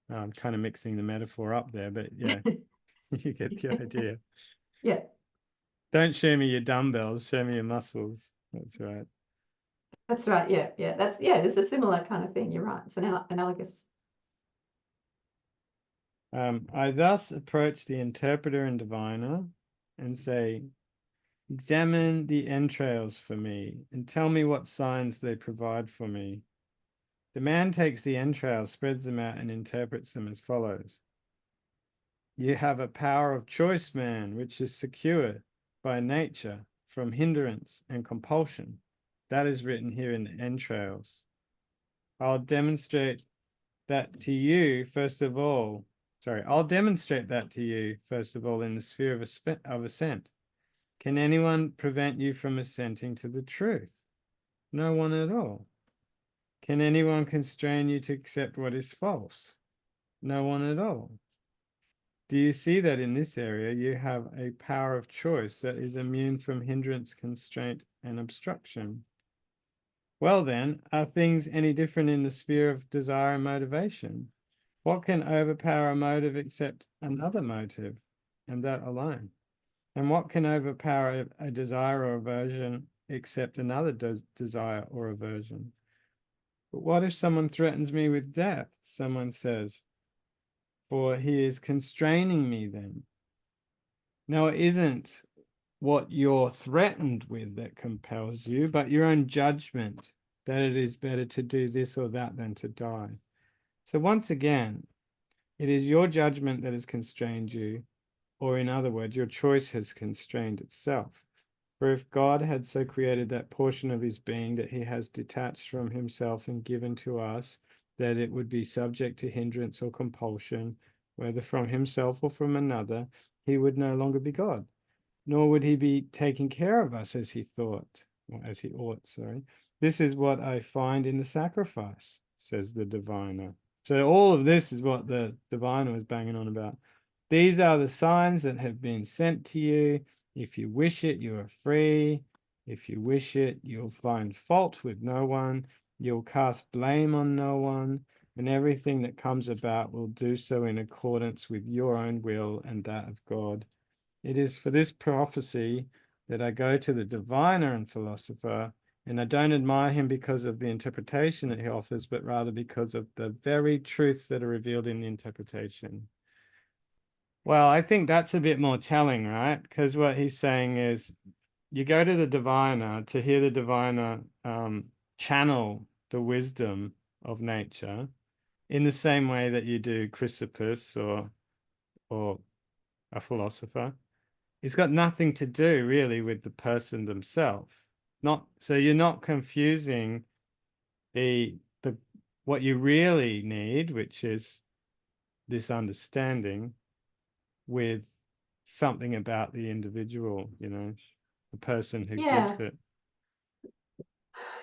I'm kind of mixing the metaphor up there, but yeah, you get the idea. Yeah. Don't show me your dumbbells, show me your muscles. That's right. That's right. Yeah. Yeah. There's a similar kind of thing. You're right. It's analogous. I thus approach the interpreter and diviner and say, examine the entrails for me and tell me what signs they provide for me. The man takes the entrails, spreads them out, and interprets them as follows. You have a power of choice, man, which is secure by nature from hindrance and compulsion. That is written here in the entrails. I'll demonstrate that to you, first of all. I'll demonstrate that to you, first of all, in the sphere of assent. Can anyone prevent you from assenting to the truth? No one at all. Can anyone constrain you to accept what is false? No one at all. Do you see that in this area you have a power of choice that is immune from hindrance, constraint, and obstruction? Well then, are things any different in the sphere of desire and motivation? What can overpower a motive except another motive, and that alone? And what can overpower a desire or aversion except another desire or aversion? But what if someone threatens me with death? Someone says, for he is constraining me then. Now, it isn't what you're threatened with that compels you, but your own judgment that it is better to do this or that than to die. So once again, it is your judgment that has constrained you, or in other words, your choice has constrained itself. For if God had so created that portion of his being that he has detached from himself and given to us, that it would be subject to hindrance or compulsion, whether from himself or from another, he would no longer be God, nor would he be taking care of us as he thought, or as he ought, sorry. This is what I find in the sacrifice, says the diviner. So all of this is what the diviner was banging on about. These are the signs that have been sent to you. If you wish it, you are free. If you wish it, you'll find fault with no one. You'll cast blame on no one. And everything that comes about will do so in accordance with your own will and that of God. It is for this prophecy that I go to the diviner and philosopher, and I don't admire him because of the interpretation that he offers, but rather because of the very truths that are revealed in the interpretation. Well, I think that's a bit more telling, right? Because what he's saying is you go to the diviner to hear the diviner channel the wisdom of nature in the same way that you do Chrysippus or a philosopher. It's got nothing to do really with the person themselves. Not so you're not confusing the what you really need, which is this understanding, with something about the individual, the person who gives Yeah, it.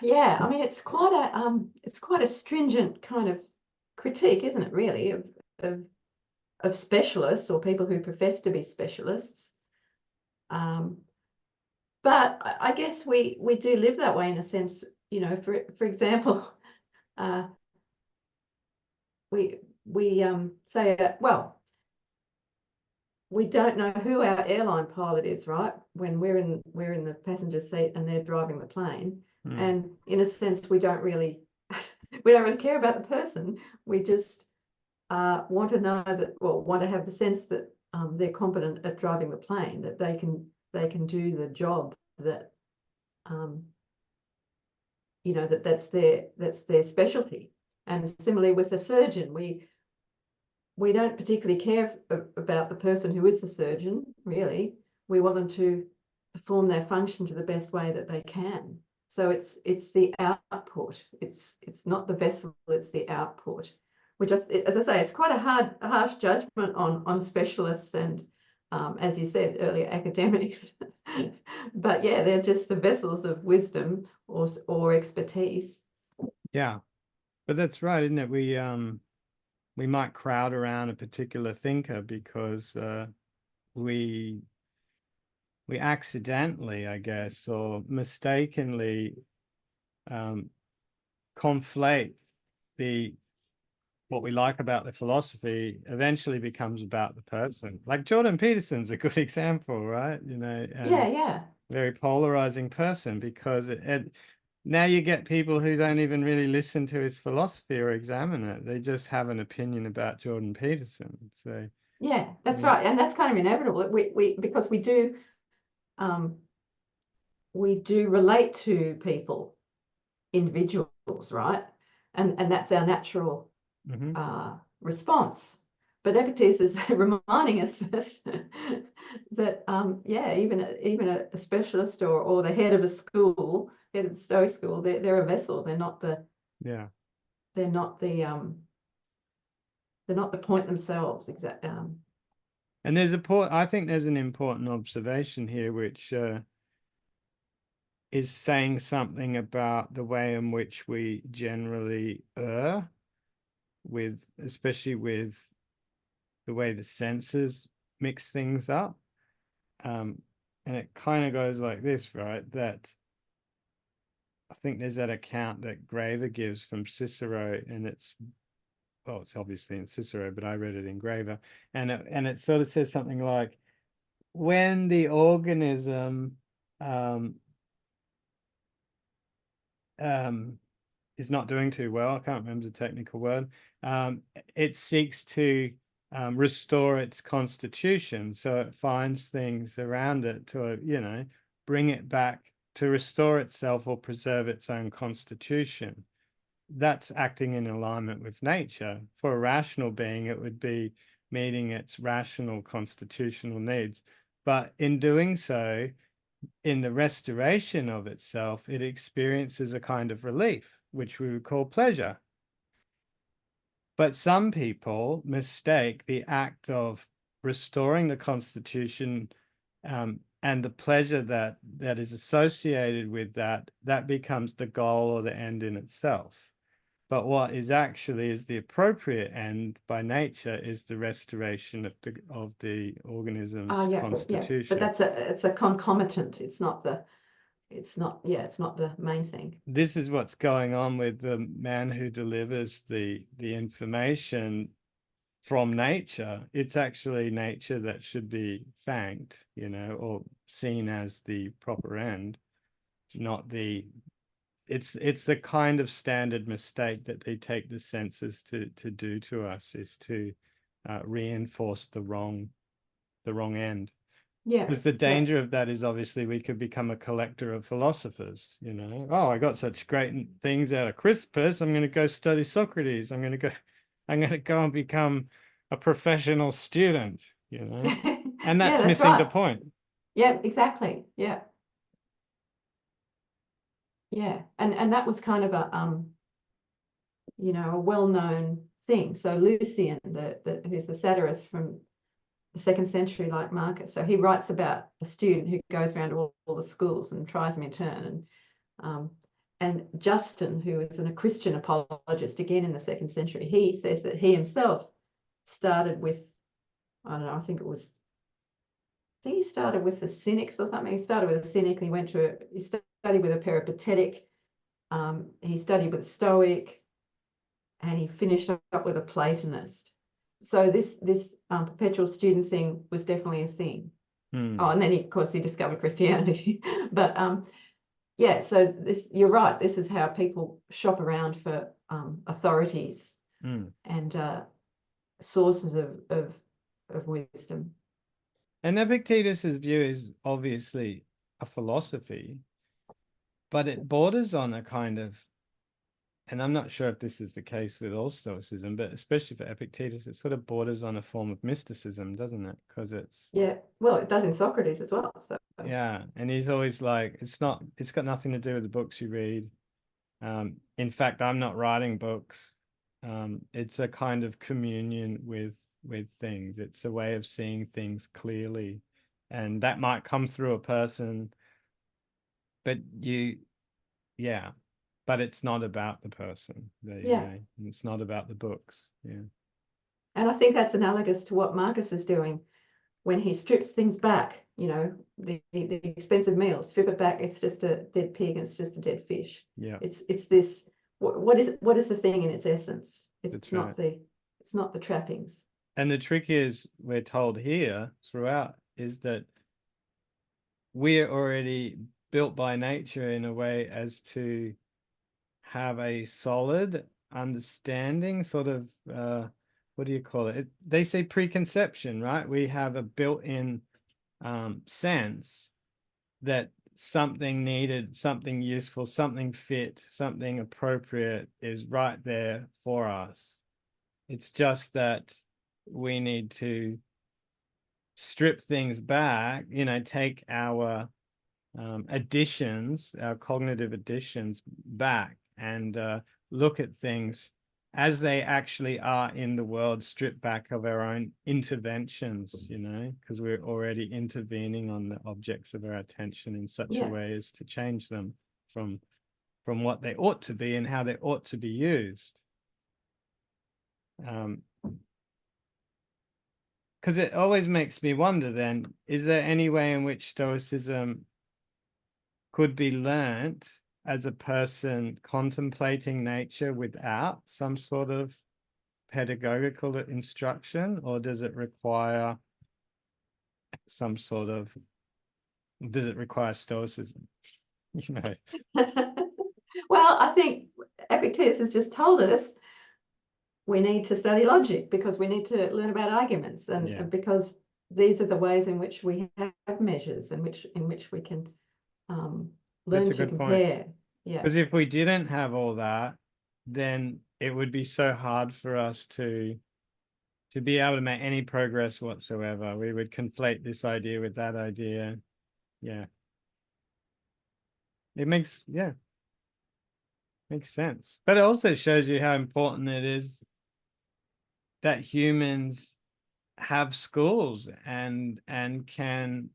yeah. I mean, it's quite a stringent kind of critique, isn't it? Really, of of specialists or people who profess to be specialists. Um, but I guess we do live that way in a sense. For example, uh, we say, well, we don't know who our airline pilot is, right? When we're in the passenger seat and they're driving the plane, and in a sense, we don't really care about the person. We just want to know that, well, want to have the sense that they're competent at driving the plane, that they can do the job that that's their specialty. And similarly with a surgeon, we don't particularly care about the person who is the surgeon, really. We want them to perform their function to the best way that they can. So it's the output. It's not the vessel, it's the output. As I say, it's quite a harsh judgment on specialists and, as you said earlier, academics. But yeah, they're just the vessels of wisdom or expertise. Yeah, but that's right, isn't it? We might crowd around a particular thinker because we accidentally, I guess, or mistakenly conflate what we like about the philosophy eventually becomes about the person. Like Jordan Peterson's a good example, right? And Yeah. very polarizing person because now you get people who don't even really listen to his philosophy or examine it. They just have an opinion about Jordan Peterson. So Yeah, that's right. And that's kind of inevitable. Because we do relate to people, individuals, right? And that's our natural response. But Epictetus is reminding us that yeah, even a specialist or the head of a school, head of the Stoic school, they're a vessel. They're not the yeah. they're not the point themselves. And I think there's an important observation here, which is saying something about the way in which we generally err especially with the way the senses mix things up. And it kind of goes like this, right? That I think there's that account that Graver gives from Cicero, and it's well, it's obviously in Cicero, but I read it in Graver, and it sort of says something like, when the organism is not doing too well, I can't remember the technical word, it seeks to restore its constitution. So it finds things around it to, you know, bring it back to restore itself or preserve its own constitution. That's acting in alignment with nature. For a rational being, it would be meeting its rational constitutional needs. But in doing so, in the restoration of itself, it experiences a kind of relief, which we would call pleasure. But some people mistake the act of restoring the constitution and the pleasure that is associated with that becomes the goal or the end in itself. But what is actually is the appropriate end by nature is the restoration of the organism's constitution. But it's a concomitant. It's not the main thing. This is what's going on with the man who delivers the information from nature. It's actually nature that should be thanked, you know, or seen as the proper end, not the. It's the kind of standard mistake that they take the senses to do to us, is to reinforce the wrong end. Yeah. Because the danger of that is obviously we could become a collector of philosophers, you know. Oh, I got such great things out of Chrysippus, I'm going to go study Socrates. I'm going to go and become a professional student, you know. And that's missing right. The point. Yeah, exactly. Yeah. Yeah. And that was kind of a you know, a well-known thing. So Lucian, who's the satirist from the 2nd century, like Marcus, so he writes about a student who goes around to all the schools and tries them in turn. And Justin, who is a Christian apologist, again in the 2nd century, he says that he himself started with, I don't know, I think he started with the Cynics or something. He started with a Cynic, and he studied with a Peripatetic, he studied with a Stoic, and he finished up with a Platonist. So this perpetual student thing was definitely a thing. Oh, and then of course he discovered Christianity. But yeah, so you're right. This is how people shop around for authorities and sources of wisdom. And Epictetus's view is obviously a philosophy, but it borders on a kind of, and I'm not sure if this is the case with all Stoicism, but especially for Epictetus, it sort of borders on a form of mysticism, doesn't it? Because it's... Yeah, well, it does in Socrates as well. So yeah, and he's always like, it's got nothing to do with the books you read. In fact, I'm not writing books. It's a kind of communion with things. It's a way of seeing things clearly, and that might come through a person, but but it's not about the person. There you go. It's not about the books. Yeah. And I think that's analogous to what Marcus is doing when he strips things back, you know, the expensive meal, strip it back, it's just a dead pig and it's just a dead fish. Yeah. It's this, what is the thing in its essence? It's not right. it's not the trappings. And the trick is, we're told here throughout, is that we're already built by nature in a way as to have a solid understanding, sort of, what do you call it? They say preconception, right? We have a built-in sense that something needed, something useful, something fit, something appropriate is right there for us. It's just that we need to strip things back, you know, take our additions, our cognitive additions back, and look at things as they actually are in the world, stripped back of our own interventions, you know, because we're already intervening on the objects of our attention in such a way as to change them from what they ought to be and how they ought to be used. Because it always makes me wonder then, is there any way in which Stoicism could be learnt as a person contemplating nature without some sort of pedagogical instruction, or does it require some sort of, does it require stoicism? You know. Well, I think Epictetus has just told us we need to study logic because we need to learn about arguments, and because these are the ways in which we have measures and in which we can learn to compare. Point. Yeah. Because if we didn't have all that, then it would be so hard for us to be able to make any progress whatsoever. We would conflate this idea with that idea. Yeah. It makes sense. But it also shows you how important it is that humans have schools and can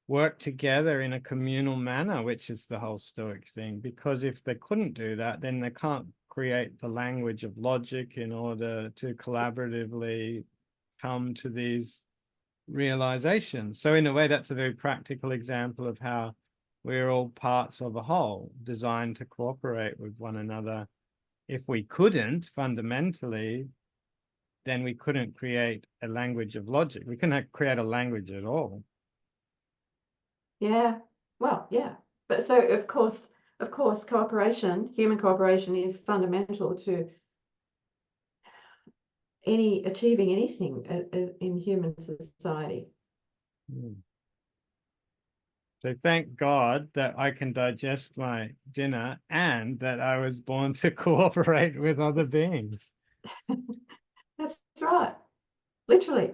work together in a communal manner, which is the whole Stoic thing. Because if they couldn't do that, then they can't create the language of logic in order to collaboratively come to these realizations. So in a way, that's a very practical example of how we're all parts of a whole designed to cooperate with one another. If we couldn't fundamentally, then we couldn't create a language of logic. We couldn't create a language at all. Yeah, well, yeah. But so of course, cooperation, human cooperation, is fundamental to achieving anything in human society. So thank God that I can digest my dinner and that I was born to cooperate with other beings. That's right, literally.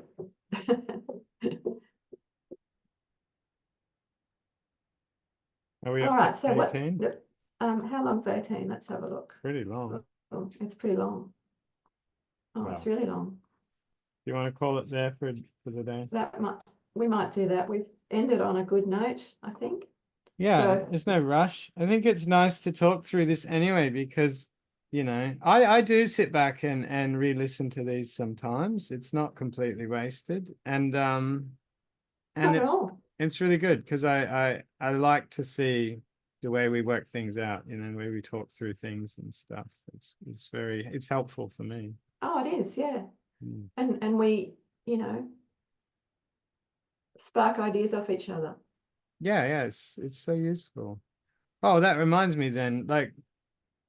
Are we all up right, to so 18? How long's 18? Let's have a look. Pretty long. Oh, it's pretty long. Oh, wow. It's really long. You want to call it there for the day? We might do that. We've ended on a good note, I think. Yeah, there's no rush. I think it's nice to talk through this anyway, because, you know, I do sit back and re-listen to these sometimes. It's not completely wasted. And it's really good because I like to see the way we work things out, you know, the way we talk through things and stuff. It's helpful for me. Oh, it is, yeah. And we, you know, spark ideas off each other. Yeah, it's so useful. Oh, that reminds me then, like,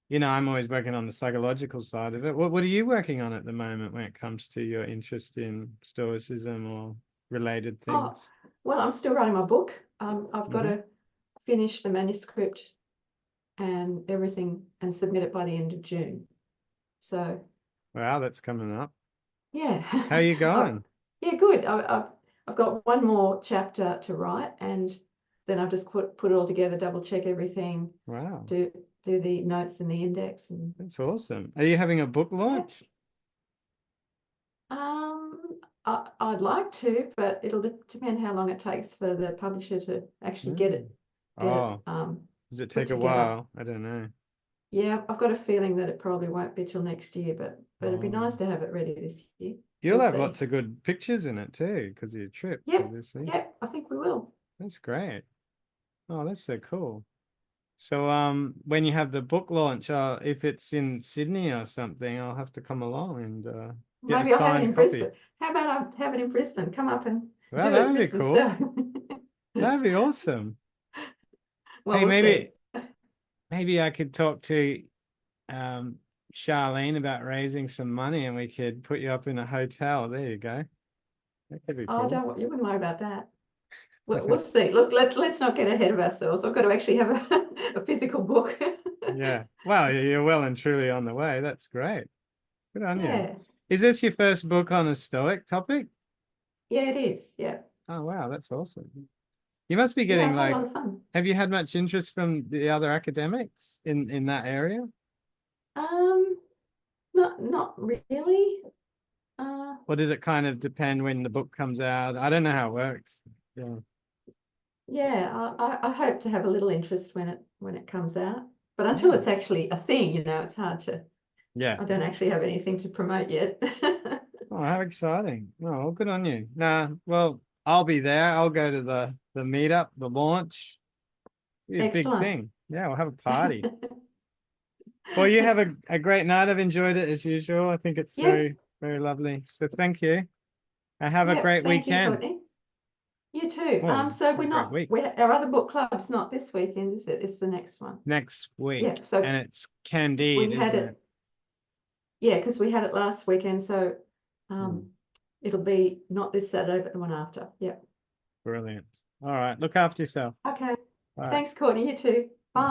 you know, I'm always working on the psychological side of it. What are you working on at the moment when it comes to your interest in Stoicism or related things? Oh, well, I'm still writing my book. I've got to finish the manuscript and everything and submit it by the end of June. So. Wow, that's coming up. Yeah. How are you going? Yeah, good. I've got one more chapter to write, and then I've just put it all together, double check everything. Wow. Do the notes and the index. And that's awesome. Are you having a book launch? I'd like to, but it'll depend how long it takes for the publisher to actually get it. Does it take a while? I don't know. Yeah, I've got a feeling that it probably won't be till next year, but it'd be nice to have it ready this year. You'll have lots of good pictures in it too, because of your trip. Yep, I think we will. That's great. Oh, that's so cool. So when you have the book launch, if it's in Sydney or something, I'll have to come along and get maybe a I'll have it in copy. Brisbane. How about I have it in Brisbane? Come up and do it in Brisbane cool. Stuff. That'd be awesome. Well, hey, maybe I could talk to Charlene about raising some money, and we could put you up in a hotel. There you go. That could be cool. You wouldn't worry about that. We'll see. Look, let's not get ahead of ourselves. I've got to actually have a physical book. Yeah. Well, you're well and truly on the way. That's great. Good on you. Is this your first book on a Stoic topic? Yeah, it is. Yeah. Oh, wow. That's awesome. You must be getting a lot of fun. Have you had much interest from the other academics in that area? Not really. Or does it kind of depend when the book comes out? I don't know how it works. Yeah. Yeah, I hope to have a little interest when it comes out, but until it's actually a thing, you know, it's hard to. Yeah. I don't actually have anything to promote yet. Oh, how exciting! Oh, good on you. Nah, well, I'll be there. I'll go to the meetup, the launch. Be a big thing. Yeah, we'll have a party. Well, you have a great night. I've enjoyed it as usual. I think it's Yeah. very, very lovely. So thank you. And have a Yeah, great thank you, weekend. Courtney. You too. Well, So a great week. our other book club's not this weekend, is it? It's the next one. Next week. Yeah, so and it's Candide, we had isn't it. Yeah, because we had it last weekend, so it'll be not this Saturday, but the one after. Yeah. Brilliant. All right. Look after yourself. Okay. All right. Thanks, Courtney. You too. Bye.